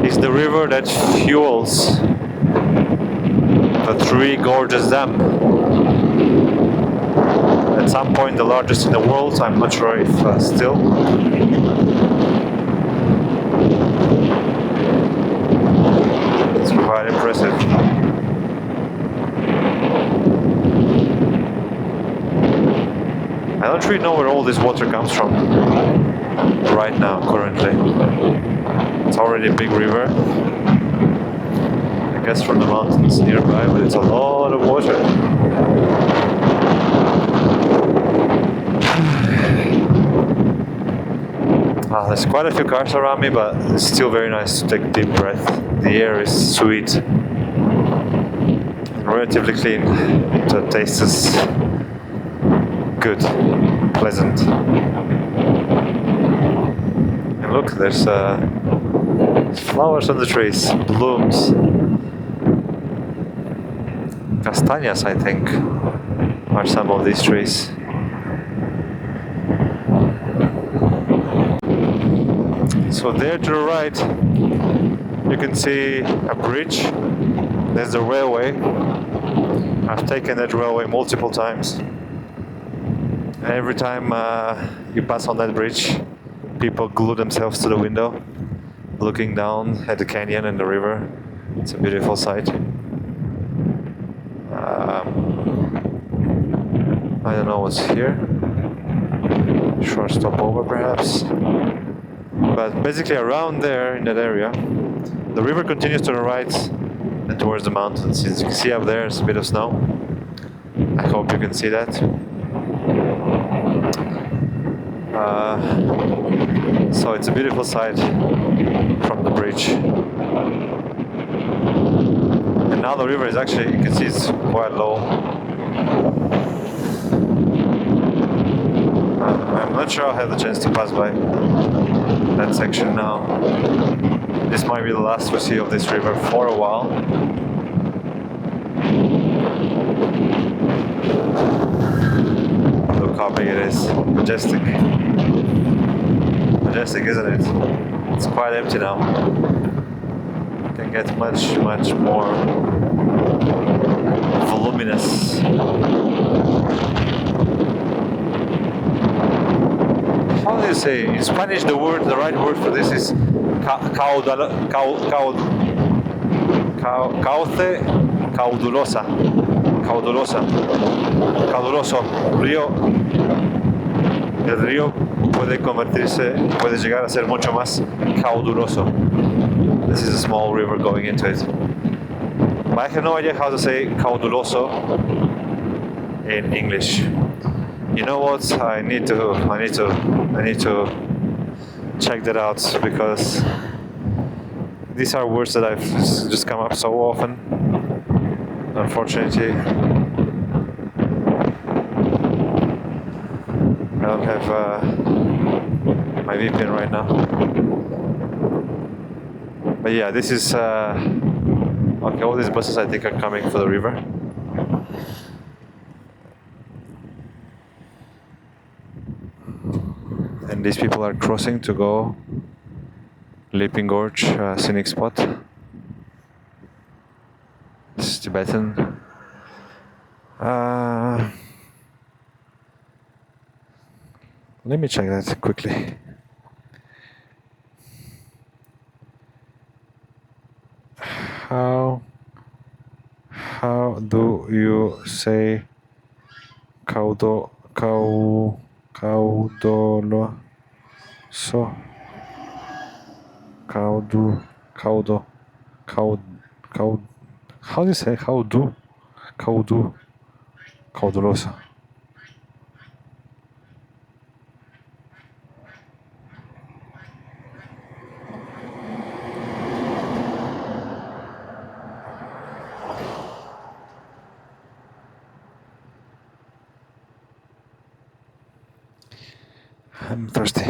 Speaker 1: It's the river that fuels the Three Gorges Dam. At some point the largest in the world, I'm not sure if still. It's quite impressive. I don't really know where all this water comes from right now, currently. It's already a big river. I guess from the mountains nearby, but it's a lot of water. There's quite a few cars around me, but it's still very nice to take a deep breath. The air is sweet and relatively clean. The taste is good, pleasant. And look, there's flowers on the trees, blooms. Castañas, I think, are some of these trees. So there to the right, you can see a bridge. There's the railway. I've taken that railway multiple times. Every time you pass on that bridge, people glue themselves to the window, looking down at the canyon and the river. It's a beautiful sight. I don't know what's here. Short stopover perhaps. But basically around there in that area, the river continues to the right and towards the mountains. As you can see up there, there's a bit of snow. I hope you can see that. So it's a beautiful sight from the bridge. And now the river is actually, you can see it's quite low. I'm not sure I'll have the chance to pass by that section now. This might be the last we see of this river for a while. Look how big it is. Majestic. Majestic, isn't it? It's quite empty now. It can get much, much more voluminous. How do you say? In Spanish, the right word for this is cauduloso. Río. El río puede llegar a ser mucho más cauduloso. This is a small river going into it. But I have no idea how to say cauduloso in English. You know what? I need to check that out, because these are words that I've just come up so often. Unfortunately, I don't have my VPN right now. But yeah, this is okay. All these buses I think are coming for the river. And these people are crossing to go Leaping Gorge, scenic spot. This is Tibetan. Let me check that quickly. How do you say caudoloso? How do you say caudoloso? I'm thirsty.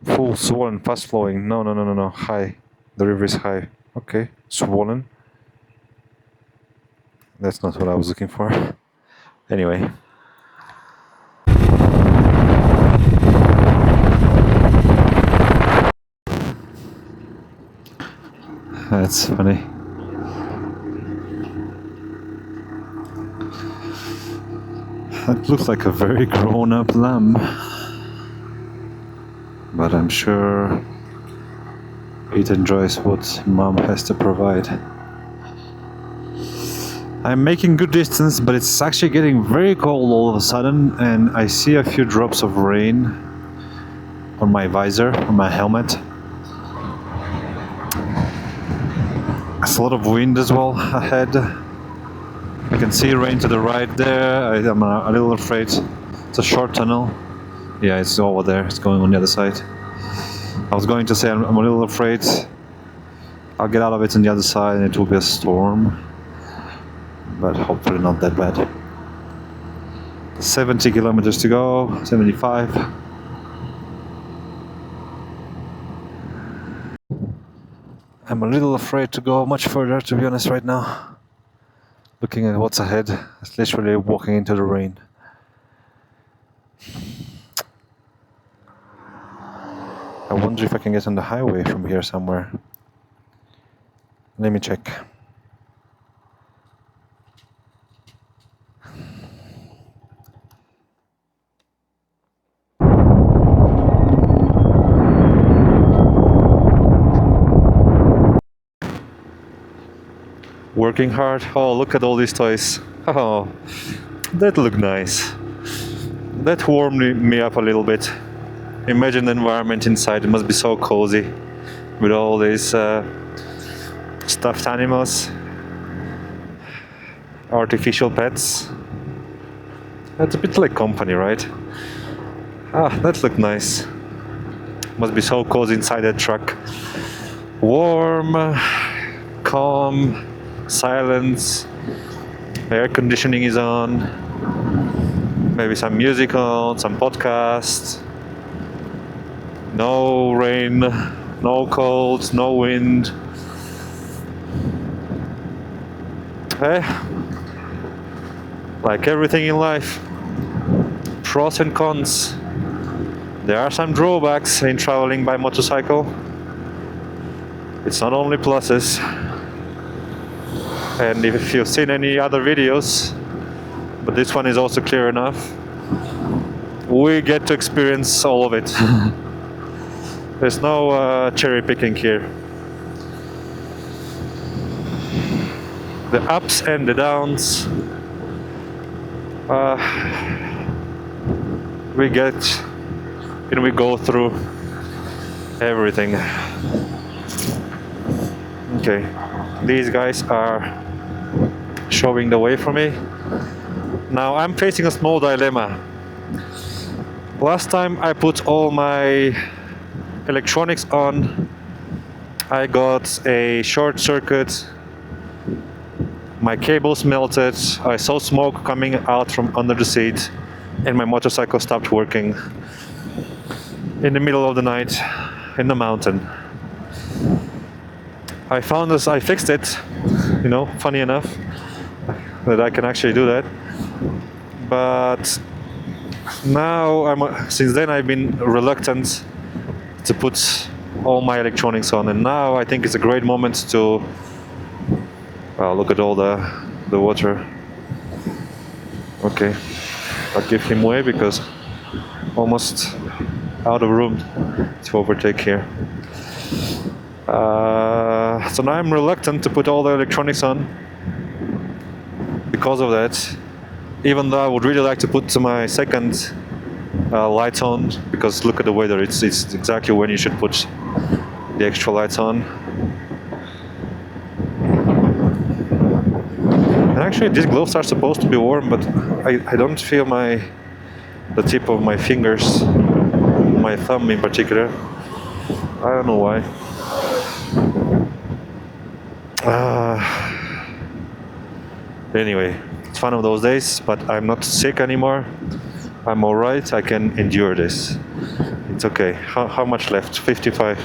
Speaker 1: Full, swollen, fast flowing. No. High. The river is high. Okay. Swollen. That's not what I was looking for. Anyway. That's funny. That looks like a very grown-up lamb. But I'm sure it enjoys what mom has to provide. I'm making good distance, but it's actually getting very cold all of a sudden, and I see a few drops of rain on my visor, on my helmet. There's a lot of wind as well ahead. I can see rain to the right there. I'm a little afraid. It's a short tunnel. Yeah, it's over there. It's going on the other side. I was going to say I'm a little afraid I'll get out of it on the other side and it will be a storm. But hopefully not that bad. 70 kilometers to go, 75. I'm a little afraid to go much further, to be honest, right now. Looking at what's ahead, it's literally walking into the rain. I wonder if I can get on the highway from here somewhere. Let me check. Working hard. Oh, look at all these toys. Oh, that look nice. That warmed me up a little bit. Imagine the environment inside. It must be so cozy with all these stuffed animals, artificial pets. That's a bit like company, right? Ah, that looked nice. Must be so cozy inside that truck. Warm, calm, silence. Air conditioning is on. Maybe some music on, some podcasts. No rain, no cold, no wind. Hey, like everything in life, pros and cons. There are some drawbacks in traveling by motorcycle. It's not only pluses. And if you've seen any other videos, but this one is also clear enough, we get to experience all of it. There's no cherry picking here. The ups and the downs, we get and we go through everything. Okay, these guys are showing the way for me.
Speaker 5: Now I'm facing a small dilemma. Last time I put all my electronics on, I got a short circuit, my cables melted, I saw smoke coming out from under the seat, and my motorcycle stopped working in the middle of the night in the mountain. I fixed it, you know, funny enough that I can actually do that. But now since then I've been reluctant to put all my electronics on, and now I think it's a great moment to look at all the water. Okay, I'll give him way because almost out of room to overtake here. So now I'm reluctant to put all the electronics on because of that, even though I would really like to put my second lights on, because look at the weather, it's exactly when you should put the extra lights on. And actually these gloves are supposed to be warm, but I don't feel the tip of my fingers, my thumb in particular. I don't know why. Anyway, it's one of those days, but I'm not sick anymore. I'm alright, I can endure this. It's okay. How much left? 55,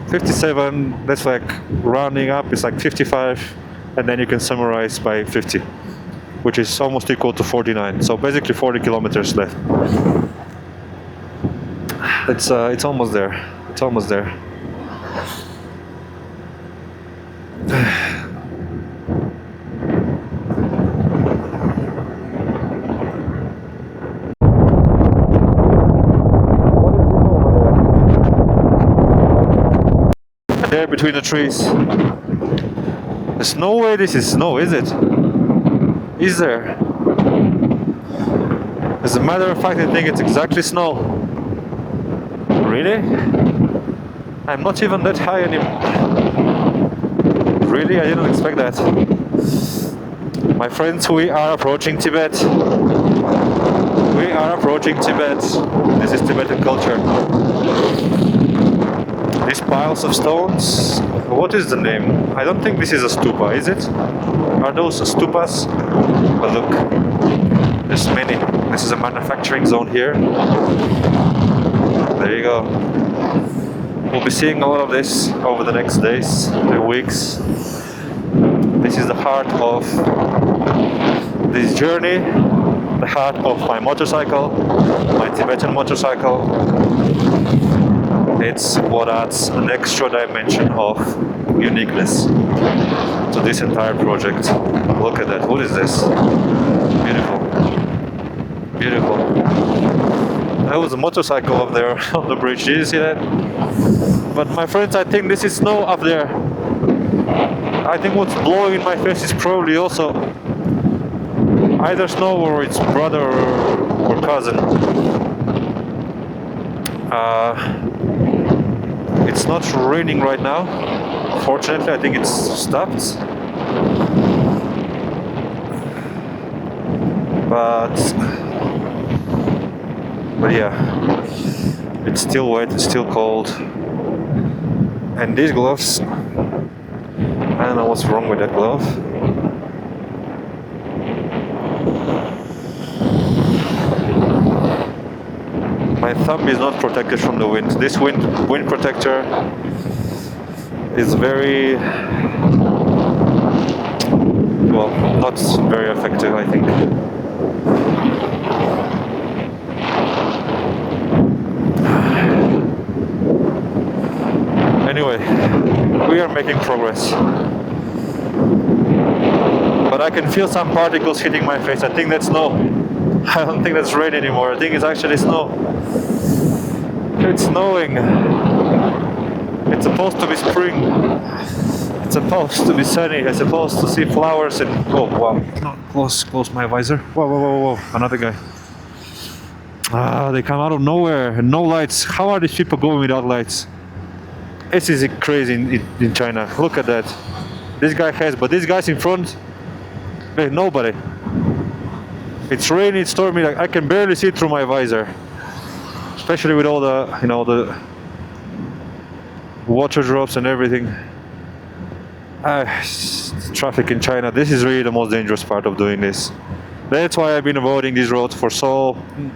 Speaker 5: 57, that's like rounding up, it's like 55, and then you can summarize by 50, which is almost equal to 49. So basically 40 kilometers left. It's almost there. It's almost there. There between the trees. There's no way this is snow, is it? Is there? As a matter of fact, I think it's exactly snow. Really? I'm not even that high anymore. Really? I didn't expect that. My friends, we are approaching Tibet. We are approaching Tibet. This is Tibetan culture. These piles of stones, what is the name? I don't think this is a stupa, is it? Are those stupas? But look, there's many. This is a manufacturing zone here. There you go. We'll be seeing a lot of this over the next days and weeks. This is the heart of this journey, the heart of my motorcycle, my Tibetan motorcycle. It's what adds an extra dimension of uniqueness to this entire project. Look at that. What is this? Beautiful. Beautiful. That was a motorcycle up there on the bridge. Did you see that? But my friends, I think this is snow up there. I think what's blowing in my face is probably also either snow or its brother or cousin. It's not raining right now. Fortunately, I think it's stopped. But yeah, it's still wet, it's still cold. And these gloves, I don't know what's wrong with that glove. My thumb is not protected from the wind. This wind protector is very, well, not very effective, I think. Anyway, we are making progress. But I can feel some particles hitting my face. I think that's snow. I don't think that's rain anymore. I think it's actually snow. It's snowing. It's supposed to be spring. It's supposed to be sunny. I'm supposed to see flowers and... Oh, wow. No, close my visor. Whoa. Another guy. They come out of nowhere. No lights. How are these people going without lights? This is crazy in China. Look at that. This guy has, but these guys in front, Hey, nobody. It's rainy, it's stormy. Like, I can barely see through my visor, especially with all the, the water drops and everything. Traffic in China. This is really the most dangerous part of doing this. That's why I've been avoiding these roads for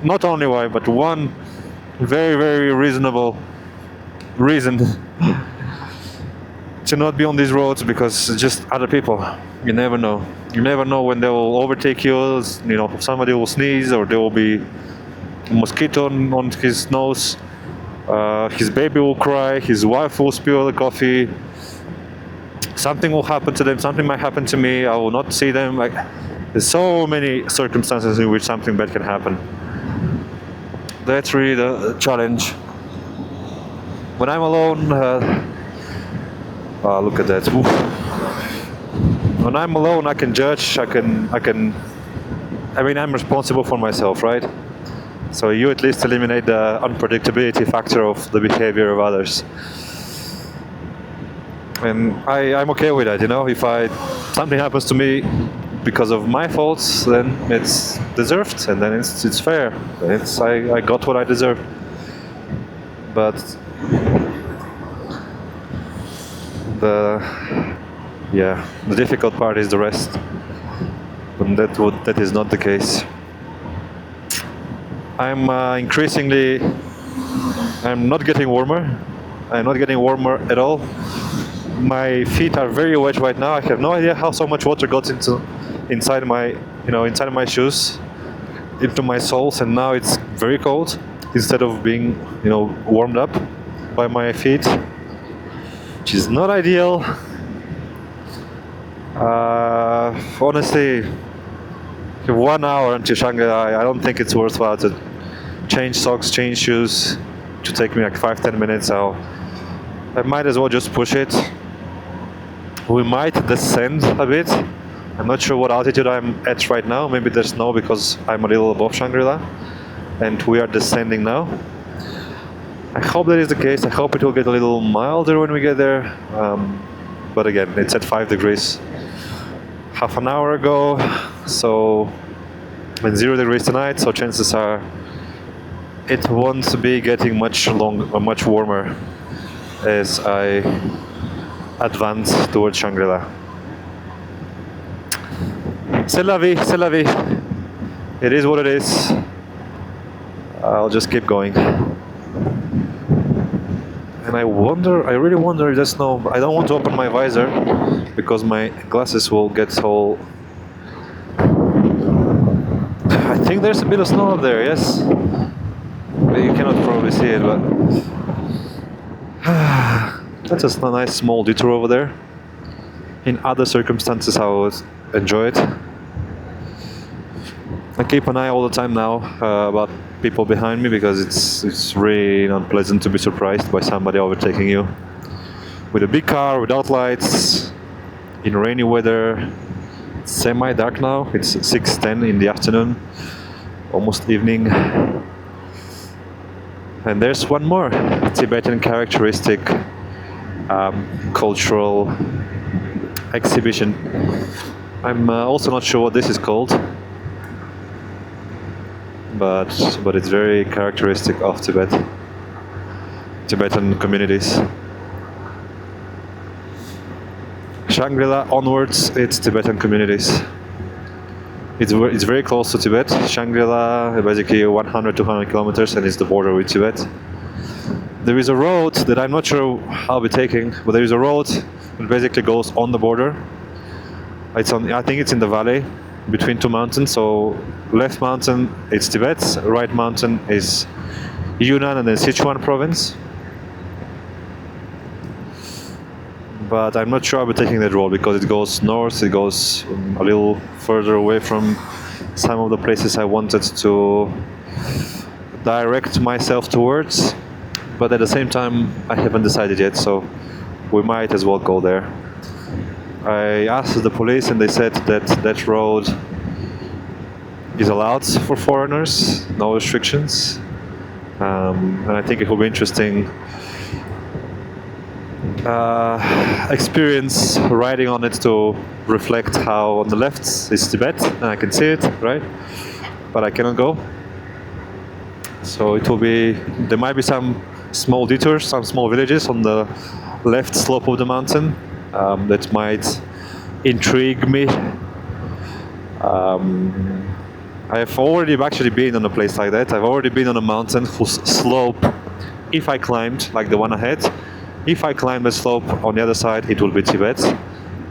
Speaker 5: not only why, but one very, very reasonable reason to not be on these roads, because it's just other people. You never know. You never know when they will overtake you. Somebody will sneeze, or there will be a mosquito on his nose. His baby will cry. His wife will spill the coffee. Something will happen to them. Something might happen to me. I will not see them. There's so many circumstances in which something bad can happen. That's really the challenge. When I'm alone, look at that. Oof. When I'm alone, I can judge. I'm responsible for myself, right? So you at least eliminate the unpredictability factor of the behavior of others. And I'm okay with that, If something happens to me because of my faults, then it's deserved, and then it's fair. I got what I deserved. But the difficult part is the rest, and that is not the case. I'm not getting warmer. I'm not getting warmer at all. My feet are very wet right now. I have no idea how so much water got inside my shoes, into my soles, and now it's very cold instead of being, warmed up by my feet, which is not ideal. Honestly, 1 hour until Shangri-La. I don't think it's worthwhile to change socks, change shoes, to take me like 5-10 minutes. I might as well just push it. We might descend a bit. I'm not sure what altitude I'm at right now. Maybe there's snow because I'm a little above Shangri-La, and we are descending now. I hope that is the case. I hope it will get a little milder when we get there. But again, it's at 5 degrees half an hour ago, so, and 0 degrees tonight, so chances are it won't be getting much warmer as I advance towards Shangri-La. C'est la vie, c'est la vie. It is what it is. I'll just keep going. And I really wonder if there's snow. I don't want to open my visor because my glasses will get all... I think there's a bit of snow up there, yes. You cannot probably see it, but... That's a nice small detour over there. In other circumstances, I would enjoy it. I keep an eye all the time now about people behind me, because it's really unpleasant to be surprised by somebody overtaking you with a big car without lights in rainy weather. It's semi-dark now. It's 6:10 in the afternoon, almost evening. And there's one more Tibetan characteristic cultural exhibition. I'm also not sure what this is called, but it's very characteristic of Tibetan communities. Shangri-La onwards, it's Tibetan communities. It's very close to Tibet. Shangri-La, basically 100-200 kilometers, and it's the border with Tibet. There is a road that I'm not sure I'll be taking, but there is a road that basically goes on the border. I think it's in the valley between two mountains. So left mountain is Tibet, right mountain is Yunnan and then Sichuan province. But I'm not sure I'll be taking that road because it goes north, it goes a little further away from some of the places I wanted to direct myself towards. But at the same time, I haven't decided yet, so we might as well go there. I asked the police and they said that that road is allowed for foreigners, no restrictions. And I think it will be interesting experience riding on it to reflect how on the left is Tibet, and I can see it, right? But I cannot go. So it will be, there might be some small detours, some small villages on the left slope of the mountain that might intrigue me. I've already actually been on a place like that. I've already been on a mountain whose slope, if I climbed, like the one ahead, if I climbed the slope on the other side, it will be Tibet.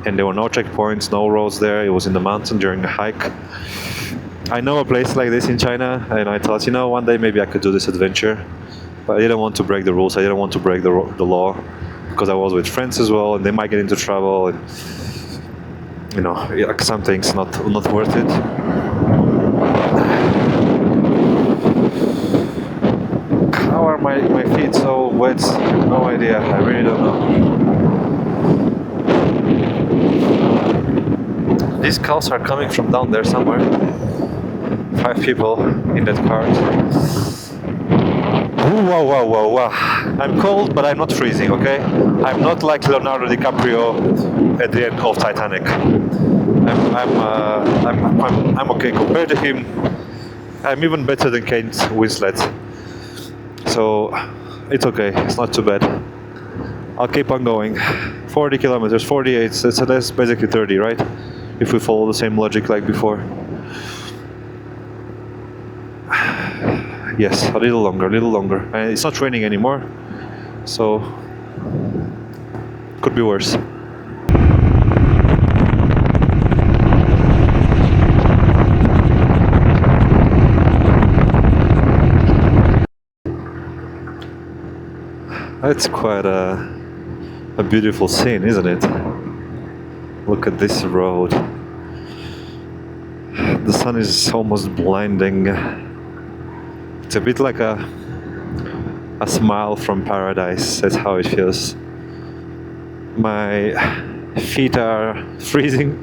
Speaker 5: And there were no checkpoints, no roads there. It was in the mountain during a hike. I know a place like this in China, and I thought, you know, one day maybe I could do this adventure. But I didn't want to break the rules. I didn't want to break the law, because I was with friends as well, and they might get into trouble. And, you know, some things not worth it. How are my feet so wet? No idea. I really don't know. These cows are coming from down there somewhere. 5 people in that cart. Ooh, wow. I'm cold, but I'm not freezing, okay? I'm not like Leonardo DiCaprio at the end of Titanic. I'm okay compared to him. I'm even better than Kate Winslet. So it's okay, it's not too bad. I'll keep on going. 40 kilometers, 48, so that's basically 30, right? If we follow the same logic like before. Yes, a little longer. And it's not raining anymore, so could be worse. That's quite a beautiful scene, isn't it? Look at this road. The sun is almost blinding. It's a bit like a smile from paradise. That's how it feels. My feet are freezing,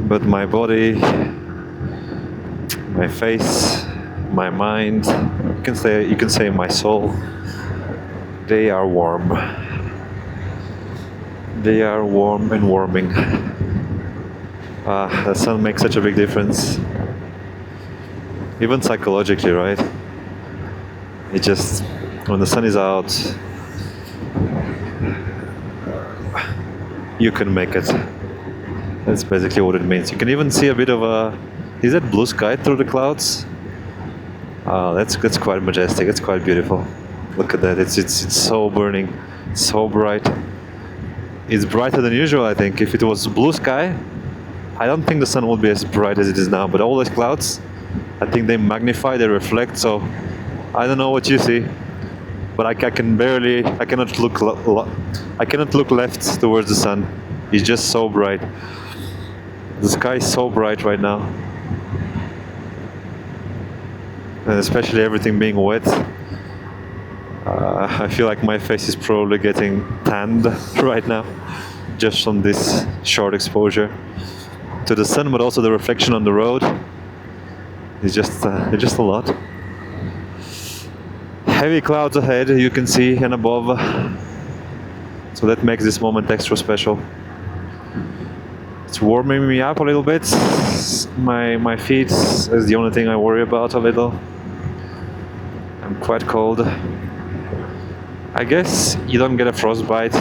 Speaker 5: but my body, my face, my mind, you can say my soul, they are warm. They are warm and warming. The sun makes such a big difference. Even psychologically, right? It just, when the sun is out, you can make it. That's basically what it means. You can even see a bit of a, is that blue sky through the clouds? That's quite majestic. It's quite beautiful. Look at that. It's so burning, so bright. It's brighter than usual, I think. If it was blue sky, I don't think the sun would be as bright as it is now. But all these clouds, I think they magnify, they reflect. So I don't know what you see, but I cannot look left towards the sun. It's just so bright. The sky is so bright right now, and especially everything being wet. I feel like my face is probably getting tanned right now, just from this short exposure to the sun, but also the reflection on the road. It's just a lot. Heavy clouds ahead, you can see, and above. So that makes this moment extra special. It's warming me up a little bit. My feet is the only thing I worry about a little. I'm quite cold. I guess you don't get a frostbite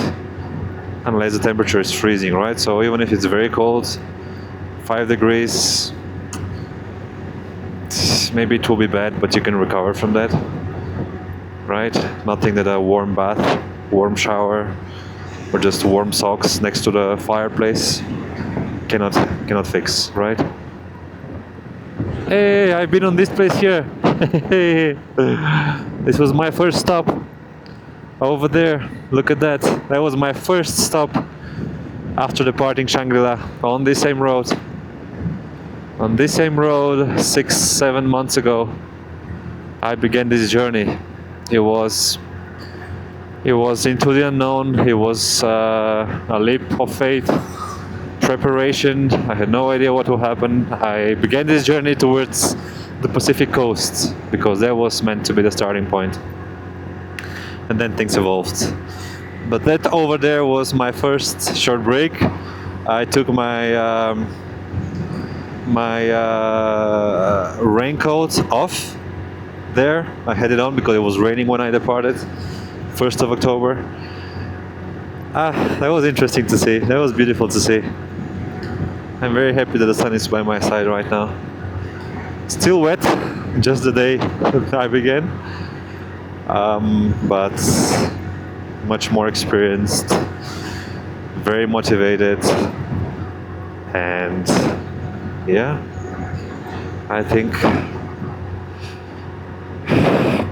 Speaker 5: unless the temperature is freezing, right? So even if it's very cold, 5 degrees, maybe it will be bad, but you can recover from that, right? Nothing that a warm bath, warm shower, or just warm socks next to the fireplace cannot fix, right? Hey, I've been on this place here. This was my first stop. Over there, look at that. That was my first stop after departing Shangri-La, on this same road. On this same road, 6-7 months ago, I began this journey. It was into the unknown. It was a leap of faith, preparation. I had no idea what would happen. I began this journey towards the Pacific coast because that was meant to be the starting point. And then things evolved. But that over there was my first short break. I took my raincoat off there. I had it on because it was raining when I departed, 1st of October. That was interesting to see. That was beautiful to see. I'm very happy that the sun is by my side right now. Still wet, just the day I began, but much more experienced, very motivated, and yeah, I think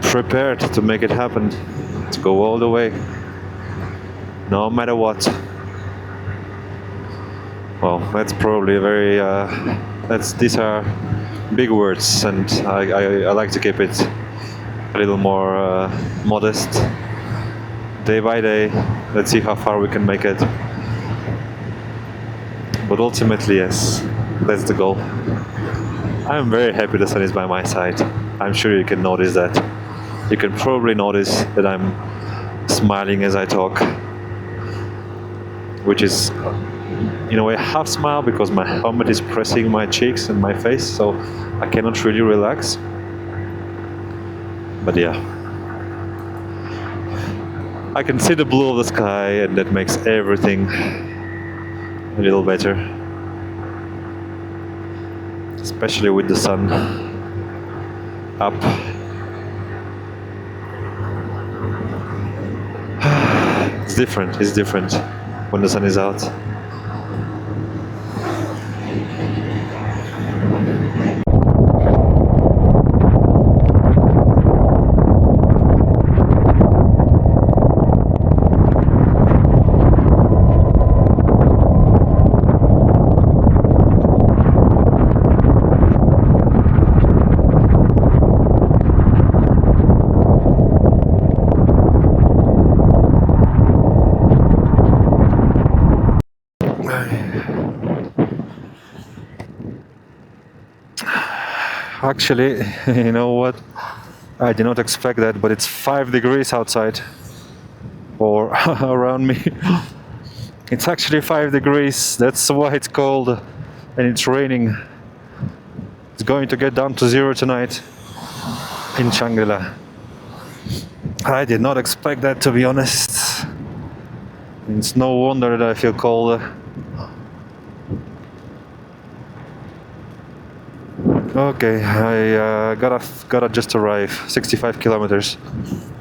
Speaker 5: prepared to make it happen, to go all the way, no matter what. Well, that's probably a very these are big words, and I like to keep it a little more modest. Day by day, let's see how far we can make it. But ultimately, yes, that's the goal. I'm very happy the sun is by my side. I'm sure you can notice that. You can probably notice that I'm smiling as I talk, which is in a way half smile because my helmet is pressing my cheeks and my face, so I cannot really relax. But yeah, I can see the blue of the sky, and that makes everything a little better, especially with the sun up. It's different when the sun is out. Actually, you know what? I did not expect that, but it's 5 degrees outside, or around me. It's actually 5 degrees. That's why it's cold, and it's raining. It's going to get down to 0 tonight in Shangri-La. I did not expect that, to be honest. It's no wonder that I feel cold. Okay, I gotta just arrive. 65 kilometers.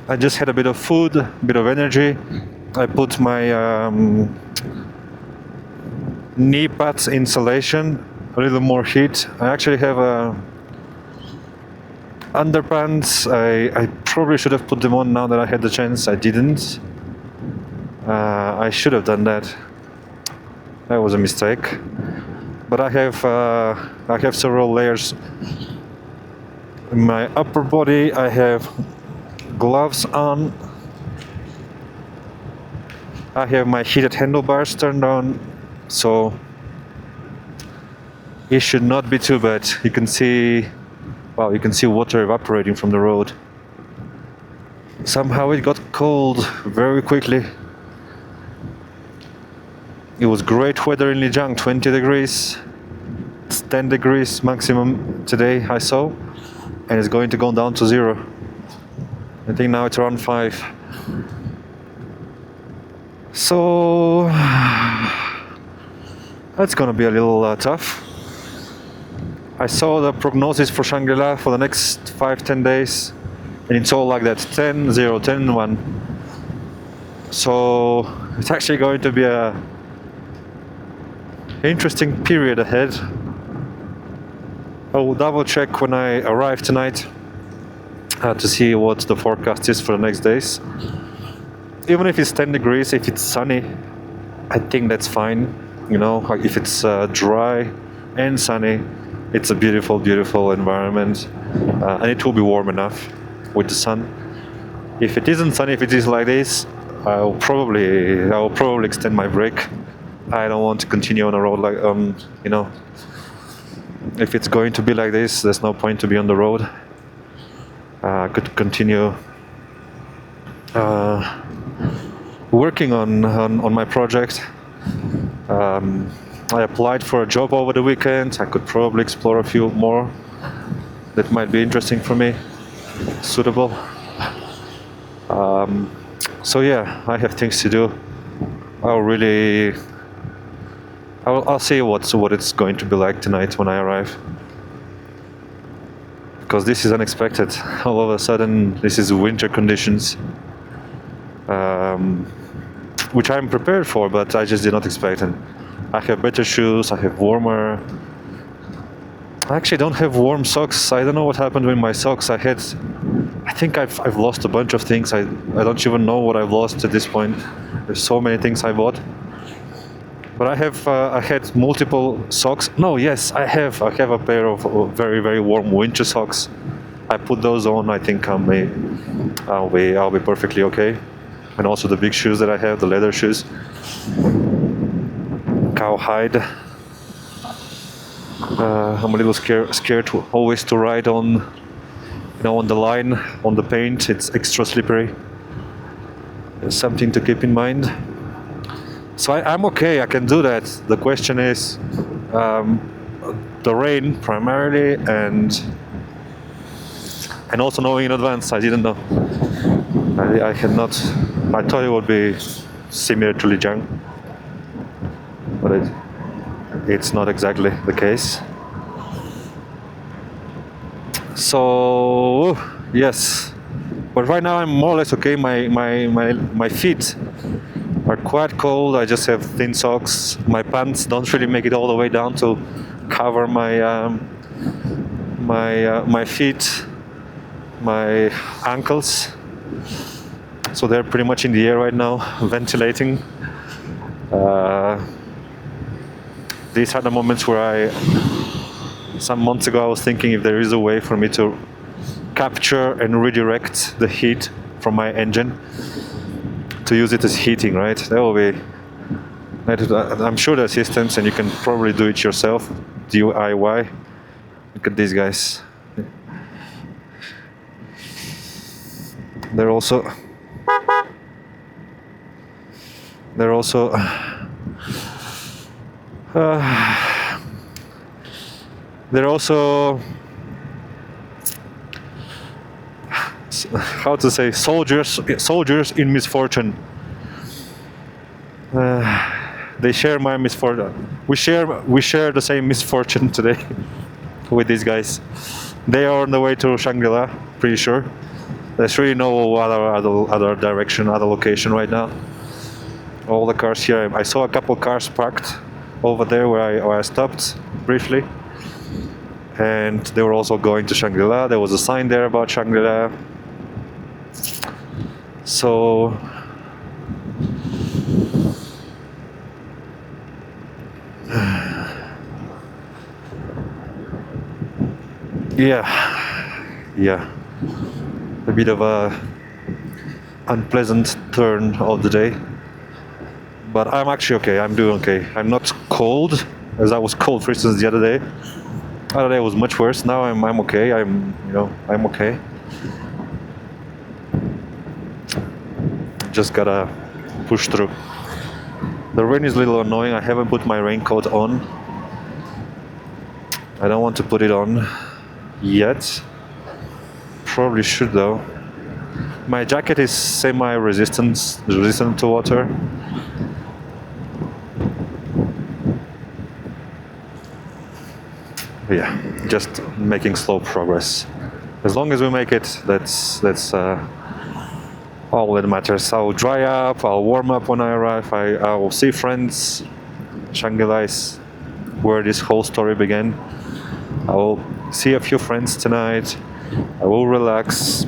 Speaker 5: I just had a bit of food, a bit of energy. I put my knee pads insulation, a little more heat. I actually have underpants. I probably should have put them on now that I had the chance. I didn't. I should have done that. That was a mistake. But I have several layers. In my upper body, I have gloves on. I have my heated handlebars turned on, so it should not be too bad. You can see, well, you can see water evaporating from the road. Somehow it got cold very quickly. It was great weather in Lijiang, 20 degrees. It's 10 degrees maximum today, I saw, and it's going to go down to 0. I think now it's around 5. So that's gonna be a little tough. I saw the prognosis for Shangri-La for the next 5-10 days, and it's all like that: 10, 0, 10, 1. So it's actually going to be a interesting period ahead. I will double check when I arrive tonight to see what the forecast is for the next days. Even if it's 10 degrees, if it's sunny, I think that's fine. You know, like if it's dry and sunny, it's a beautiful, beautiful environment, and it will be warm enough with the sun. If it isn't sunny, if it is like this, I will probably extend my break. I don't want to continue on a road like you know. If it's going to be like this, there's no point to be on the road. I could continue working on my project. I applied for a job over the weekend. I could probably explore a few more that might be interesting for me, suitable. So yeah, I have things to do. I'll see what it's going to be like tonight when I arrive. Because this is unexpected. All of a sudden, this is winter conditions, which I'm prepared for, but I just did not expect. And I have better shoes. I have warmer. I actually don't have warm socks. I don't know what happened with my socks. I think I've lost a bunch of things. I don't even know what I've lost at this point. There's so many things I bought. But I had multiple socks. No, yes, I have a pair of very, very warm winter socks. I put those on. I think I'll be perfectly okay. And also the big shoes that I have, the leather shoes, cowhide. I'm a little scared always to ride on the line, on the paint. It's extra slippery. There's something to keep in mind. So I'm okay, I can do that. The question is the rain primarily, and also knowing in advance. I didn't know. I had not. I thought it would be similar to Lijiang, but it's not exactly the case. So yes, but right now I'm more or less okay. My feet are quite cold. I just have thin socks. My pants don't really make it all the way down to cover my my feet, my ankles. So they're pretty much in the air right now, ventilating. These are the moments where some months ago I was thinking if there is a way for me to capture and redirect the heat from my engine to use it as heating, right? That will be. I'm sure there are systems, and you can probably do it yourself, DIY. Look at these guys. They're also. How to say, soldiers in misfortune. They share my misfortune. We share the same misfortune today with these guys. They are on the way to Shangri-La, pretty sure. There's really no other direction, other location right now. All the cars here. I saw a couple cars parked over there where I stopped briefly, and they were also going to Shangri-La. There was a sign there about Shangri-La. So yeah, a bit of a unpleasant turn of the day, but I'm actually okay. I'm doing okay. I'm not cold as I was cold, for instance, the other day. The other day was much worse. Now I'm okay. I'm okay. Just gotta push through. The rain is a little annoying. I haven't put my raincoat on. I don't want to put it on yet. Probably should though. My jacket is resistant to water. Yeah, just making slow progress. As long as we make it, that's all that matters. I'll dry up, I'll warm up when I arrive, I will see friends. Shangri-La is where this whole story began. I will see a few friends tonight. I will relax.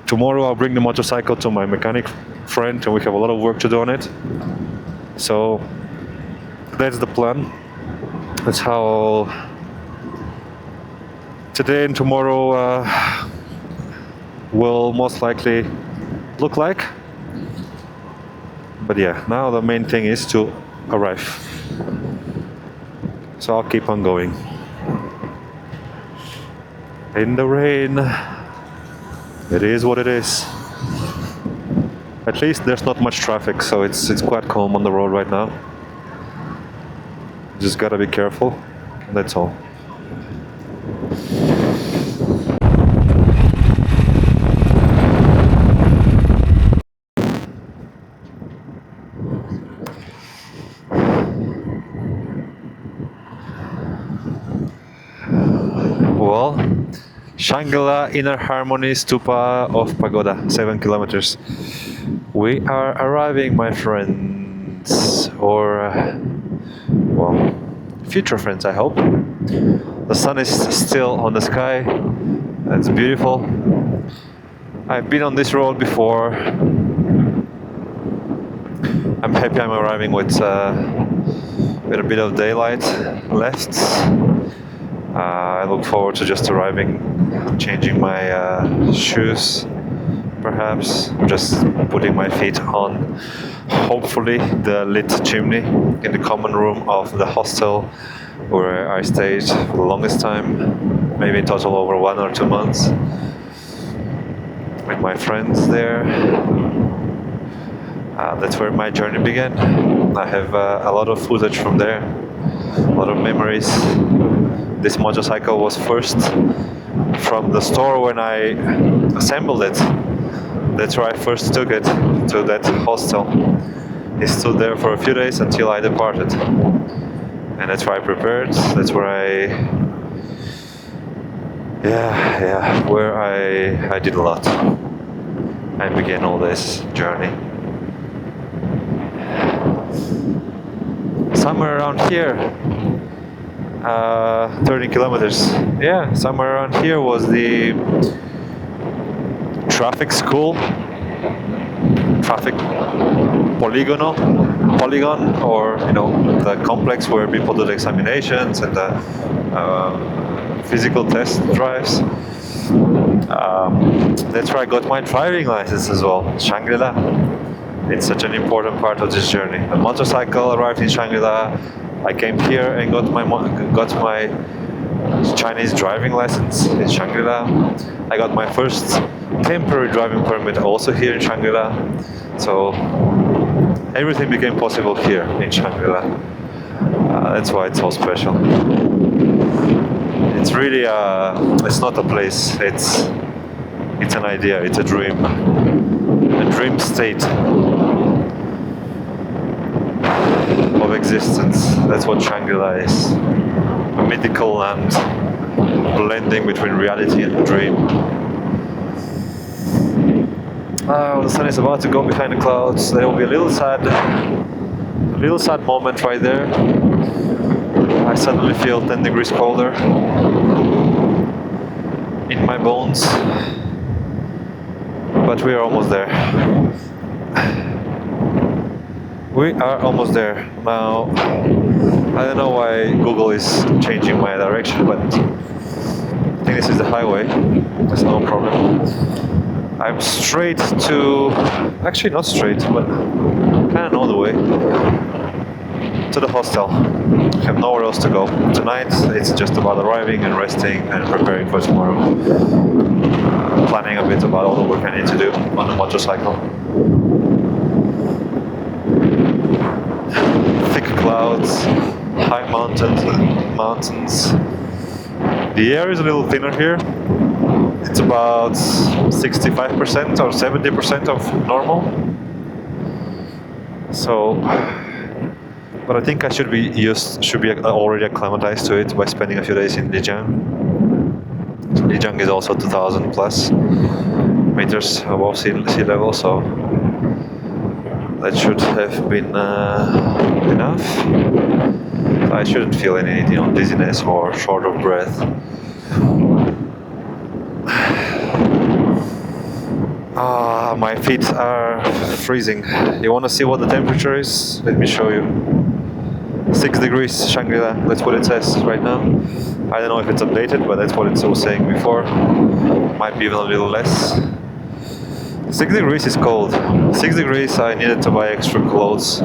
Speaker 5: Tomorrow I'll bring the motorcycle to my mechanic friend, and we have a lot of work to do on it. So that's the plan. That's how today and tomorrow will most likely look like. But yeah, now the main thing is to arrive. So I'll keep on going. In the rain, it is what it is. At least there's not much traffic, so it's quite calm on the road right now. Just gotta be careful, that's all. Well, Shangri-La Inner Harmony Stupa of Pagoda, 7 kilometers. We are arriving, my friends, or well, future friends, I hope. The sun is still on the sky. It's beautiful. I've been on this road before. I'm happy I'm arriving with a bit of daylight left. I look forward to just arriving, changing my shoes, perhaps, just putting my feet on, hopefully, the lit chimney in the common room of the hostel where I stayed for the longest time, maybe in total over 1 or 2 months, with my friends there. That's where my journey began. I have a lot of footage from there, a lot of memories. This motorcycle was first from the store when I assembled it. That's where I first took it to that hostel. It stood there for a few days until I departed. And that's where I prepared. That's where I did a lot. I began all this journey. Somewhere around here, 30 kilometers. Yeah, somewhere around here was the traffic school, traffic polygon, or the complex where people do the examinations and the physical test drives. That's where I got my driving license as well, Shangri-La. It's such an important part of this journey. A motorcycle arrived in Shangri-La. I came here and got my Chinese driving license in Shangri-La. I got my first temporary driving permit also here in Shangri-La. So everything became possible here in Shangri-La. That's why it's so special. It's really it's not a place. It's an idea. It's a dream state of existence. That's what Shangri-La is. A mythical land blending between reality and dream. The sun is about to go behind the clouds. There will be a little sad moment right there. I suddenly feel 10 degrees colder in my bones. But we are almost there. We are almost there. Now, I don't know why Google is changing my direction, but I think this is the highway. There's no problem. I'm straight to... Actually, not straight, but kind of know the way. To the hostel. I have nowhere else to go. Tonight, it's just about arriving and resting and preparing for tomorrow. Planning a bit about all the work I need to do on the motorcycle. Thick clouds, high mountains. The air is a little thinner here. It's about 65% or 70% of normal. So, but I think I should be already acclimatized to it by spending a few days in Lijiang. Lijiang is also 2,000 plus meters above sea level, so that should have been enough. I shouldn't feel any dizziness or short of breath. My feet are freezing. You want to see what the temperature is? Let me show you. 6 degrees Shangri-La, that's what it says right now. I don't know if it's updated, but that's what it was saying before. Might be even a little less. 6 degrees is cold. 6 degrees, I needed to buy extra clothes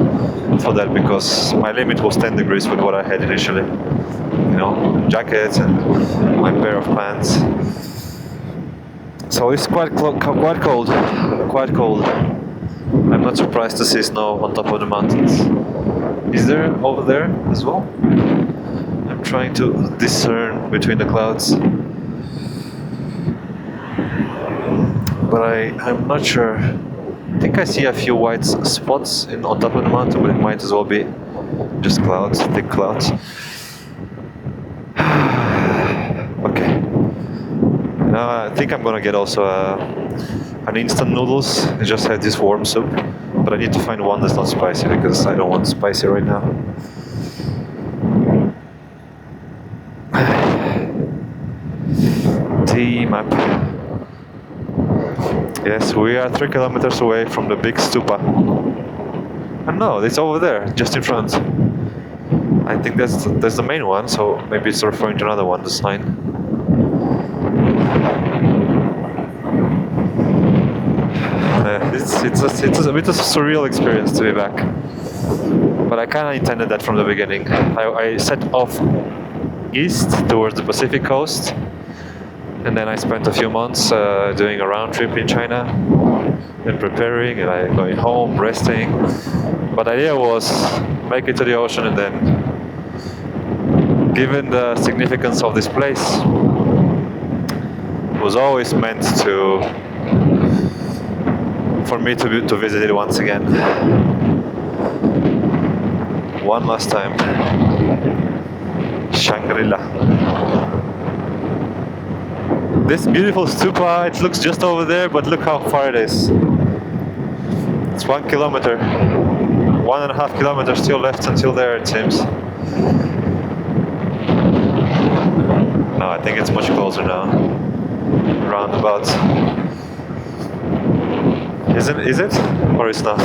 Speaker 5: for that because my limit was 10 degrees with what I had initially. Jackets and my pair of pants. So it's quite cold. I'm not surprised to see snow on top of the mountains. Is there over there as well? I'm trying to discern between the clouds. But I'm not sure. I think I see a few white spots on top of the mountain, but it might as well be just clouds, thick clouds. Okay. Now I think I'm gonna get also an instant noodles. I just had this warm soup, but I need to find one that's not spicy because I don't want spicy right now. T-map. Yes, we are 3 kilometers away from the big stupa. And no, it's over there, just in front. I think that's the main one, so maybe it's referring to another one, the sign. It's a bit of a surreal experience to be back. But I kind of intended that from the beginning. I set off east towards the Pacific coast, and then I spent a few months doing a round trip in China and preparing, and I going home, resting. But the idea was make it to the ocean, and then, given the significance of this place, it was always meant for me to visit it once again. One last time. Shangri-La. This beautiful stupa, it looks just over there, but look how far it is. It's 1 kilometer. 1.5 kilometers still left until there, it seems. No, I think it's much closer now. Roundabout. Is it? Or it's not?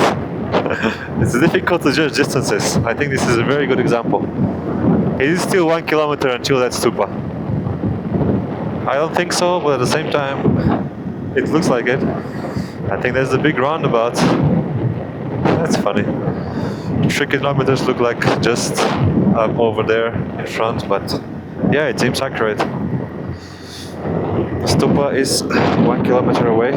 Speaker 5: It's difficult to judge distances. I think this is a very good example. It is still 1 kilometer until that stupa. I don't think so, but at the same time, it looks like it. I think there's a big roundabout. That's funny. 3 kilometers look like just up over there in front, but yeah, it seems accurate. Stupa is 1 kilometer away.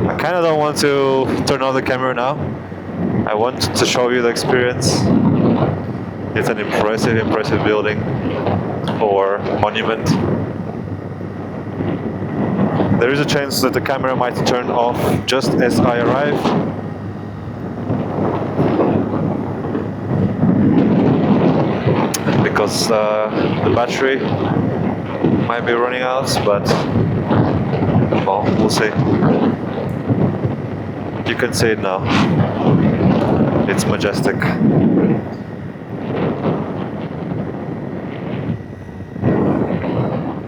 Speaker 5: I kind of don't want to turn on the camera now. I want to show you the experience. It's an impressive building or monument. There is a chance that the camera might turn off just as I arrive. Because the battery might be running out, but well, we'll see. You can see it now. It's majestic.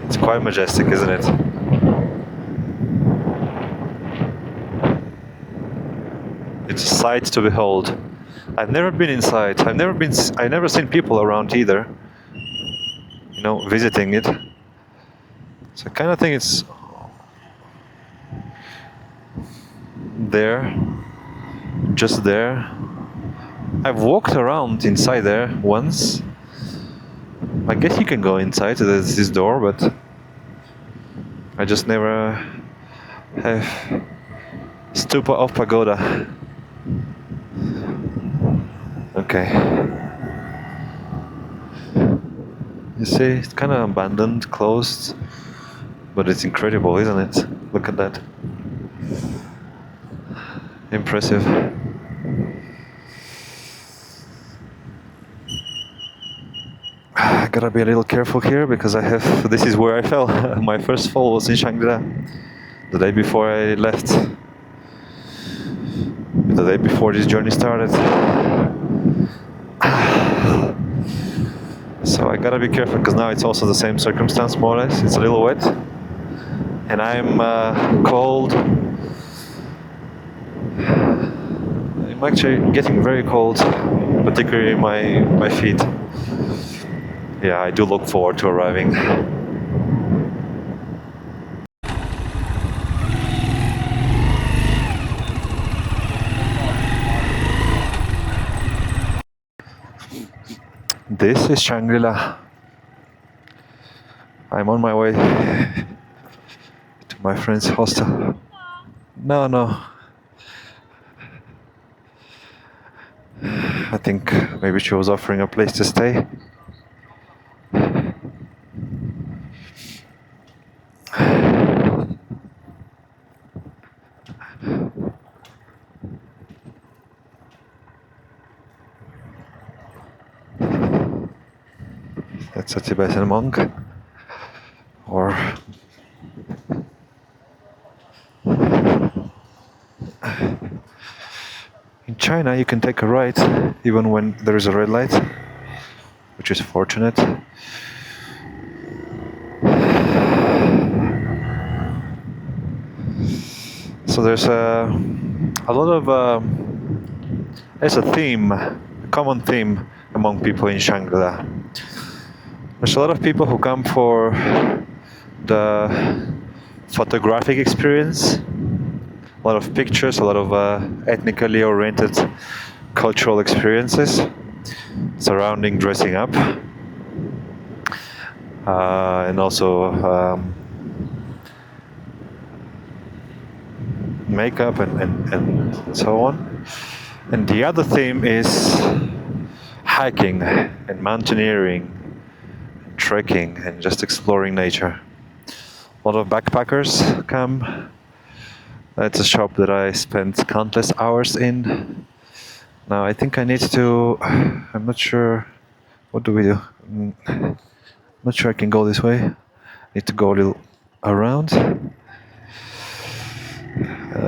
Speaker 5: It's quite majestic, isn't it? It's a sight to behold. I've never been inside. I've never seen people around either. You know, visiting it. So I kind of think it's there, just there. I've walked around inside there once. I guess you can go inside. There's this door, but I just never have stupa of pagoda. Okay. You see, it's kind of abandoned, closed, but it's incredible, isn't it? Look at that. Impressive. I gotta be a little careful here because this is where I fell. My first fall was in Shangri-La, the day before I left. The day before this journey started. So I gotta be careful because now it's also the same circumstance, more or less. It's a little wet, and I'm cold. I'm actually getting very cold, particularly my feet. Yeah, I do look forward to arriving. This is Shangri-La. I'm on my way to my friend's hostel. No, no. I think maybe she was offering a place to stay. That's a Tibetan monk. Or in China, you can take a right even when there is a red light, which is fortunate. So there's a lot of there's a theme, a common theme among people in Shangri-La. There's a lot of people who come for the photographic experience, a lot of pictures, a lot of ethnically oriented cultural experiences surrounding dressing up, and also makeup and so on. And the other theme is hiking and mountaineering, and trekking, and just exploring nature. A lot of backpackers come. That's a shop that I spent countless hours in. Now I think I need to, I'm not sure, what do we do? I'm not sure I can go this way. I need to go a little around.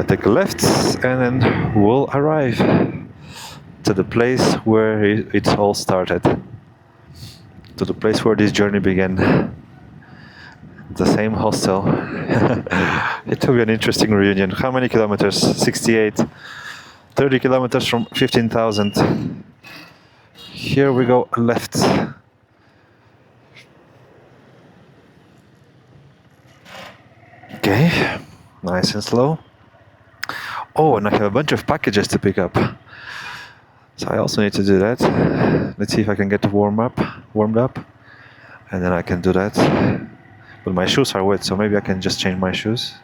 Speaker 5: Take a left and then we'll arrive to the place where it all started. To the place where this journey began. The same hostel. It will be an interesting reunion. How many kilometers? 68. 30 kilometers from 15,000. Here we go left. Okay, nice and slow. Oh, and I have a bunch of packages to pick up. So I also need to do that. Let's see if I can get warmed up. And then I can do that. But my shoes are wet, so maybe I can just change my shoes.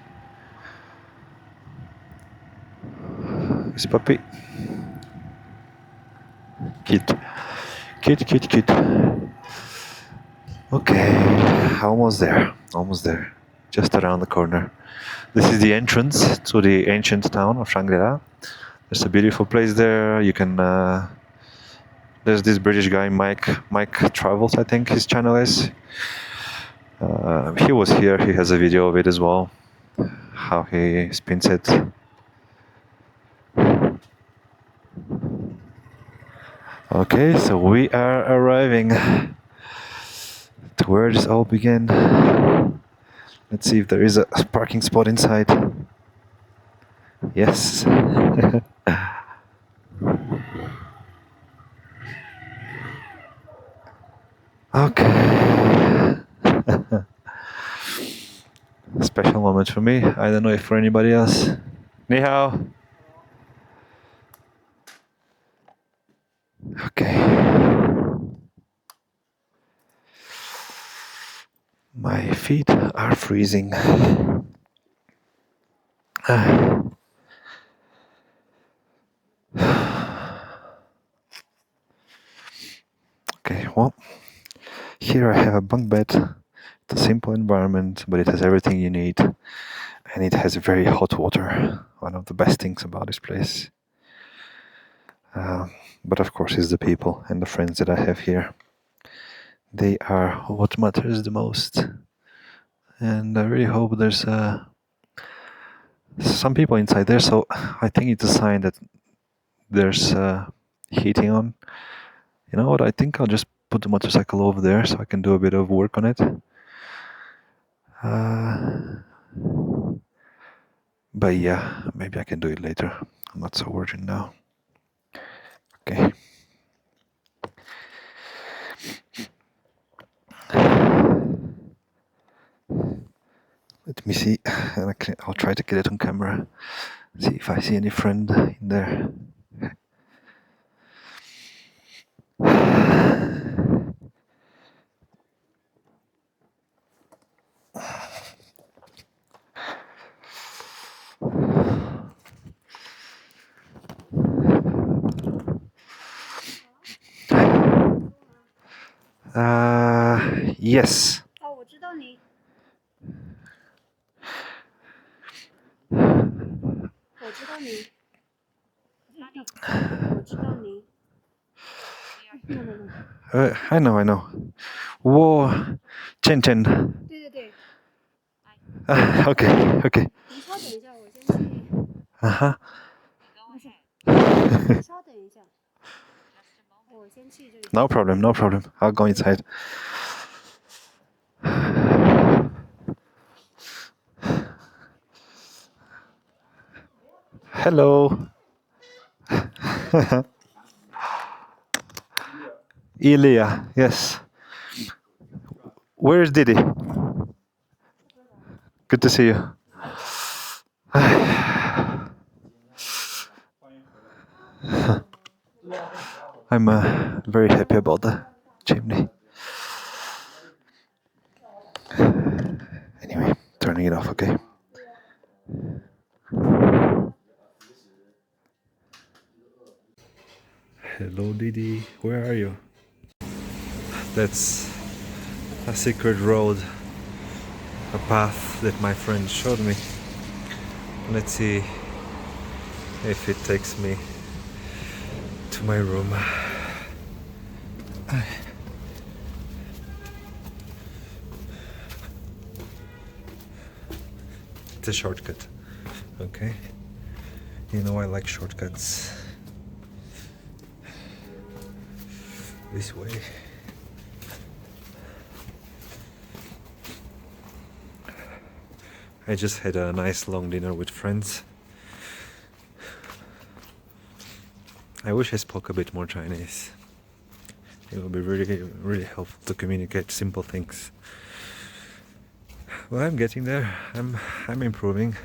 Speaker 5: This puppy. Cute. Okay, almost there. Just around the corner. This is the entrance to the ancient town of Shangri-La. There's a beautiful place there. You can. There's this British guy, Mike Travels, I think his channel is. He was here. He has a video of it as well. How he spins it. Okay, so we are arriving to where this all began. Let's see if there is a parking spot inside. Yes. Okay. Special moment for me. I don't know if for anybody else. Ni hao. Okay. My feet are freezing. Okay, well, here I have a bunk bed. It's a simple environment, but it has everything you need. And it has very hot water. One of the best things about this place. But of course, it's the people and the friends that I have here. They are what matters the most. And I really hope there's some people inside there, so I think it's a sign that there's heating on. You know what, I think I'll just put the motorcycle over there so I can do a bit of work on it. But yeah, maybe I can do it later. I'm not so urgent now. Okay. Let me see. I'll try to get it on camera. See if I see any friend in there. Yes.
Speaker 3: 哦，我知道你。我知道你。我知道你。
Speaker 5: I know, I know. Whoa, Chen Chen.
Speaker 3: 对对对，
Speaker 5: Okay, okay.
Speaker 3: 您稍等一下，我先去。
Speaker 5: Uh-huh.
Speaker 3: 您稍等一下，我先去这里。
Speaker 5: No problem, no problem. I'll go inside. Hello. Ilya, yes. Where's Didi? Good to see you. I'm very happy about the chimney. Anyway, turning it off, okay? Hello, Didi. Where are you? That's a secret road, a path that my friend showed me. Let's see if it takes me to my room. It's a shortcut, okay? You know I like shortcuts. This way. I just had a nice long dinner with friends. I wish I spoke a bit more Chinese. It would be really helpful to communicate simple things. Well, I'm getting there. I'm improving.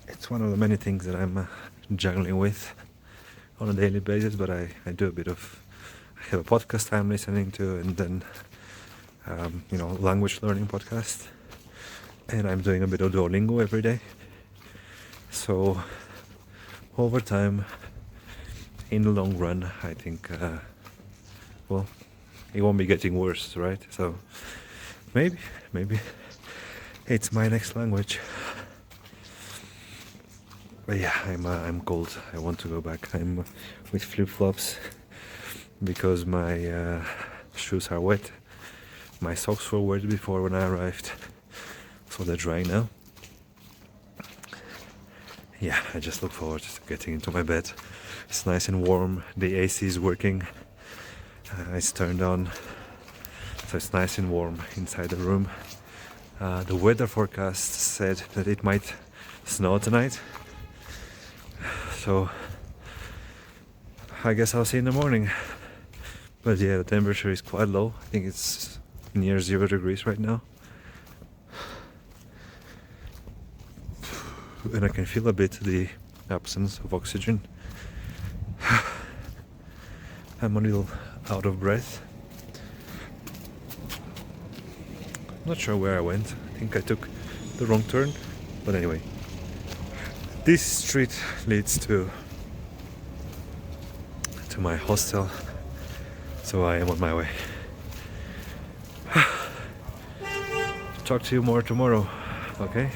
Speaker 5: It's one of the many things that I'm juggling with on a daily basis, but I do a bit of... I have a podcast I'm listening to, and then language learning podcast, and I'm doing a bit of Duolingo every day. So over time, in the long run, I think it won't be getting worse, right? So maybe it's my next language. But yeah, I'm cold. I want to go back. I'm with flip-flops because my shoes are wet. My socks were wet before when I arrived, so they're drying now. Yeah, I just look forward to getting into my bed. It's nice and warm. The AC is working. It's turned on, so it's nice and warm inside the room. The weather forecast said that it might snow tonight, so I guess I'll see in the morning. But yeah, the temperature is quite low. I think it's near 0 degrees right now. And I can feel a bit the absence of oxygen. I'm a little out of breath. Not sure where I went. I think I took the wrong turn. But anyway, this street leads to my hostel. So I am on my way. Talk to you more tomorrow, okay?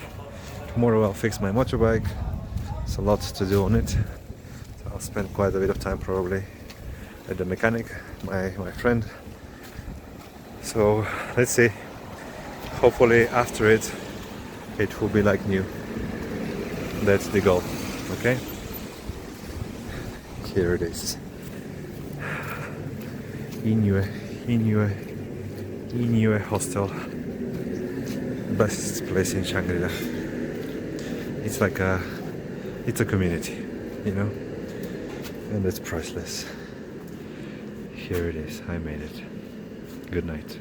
Speaker 5: Tomorrow I'll fix my motorbike. There's a lot to do on it. So I'll spend quite a bit of time probably at the mechanic, my friend. So let's see. Hopefully after it will be like new. That's the goal, okay? Here it is. Inue hostel. Best place in Shangri-La. It's like it's a community, you know? And it's priceless. Here it is, I made it. Good night.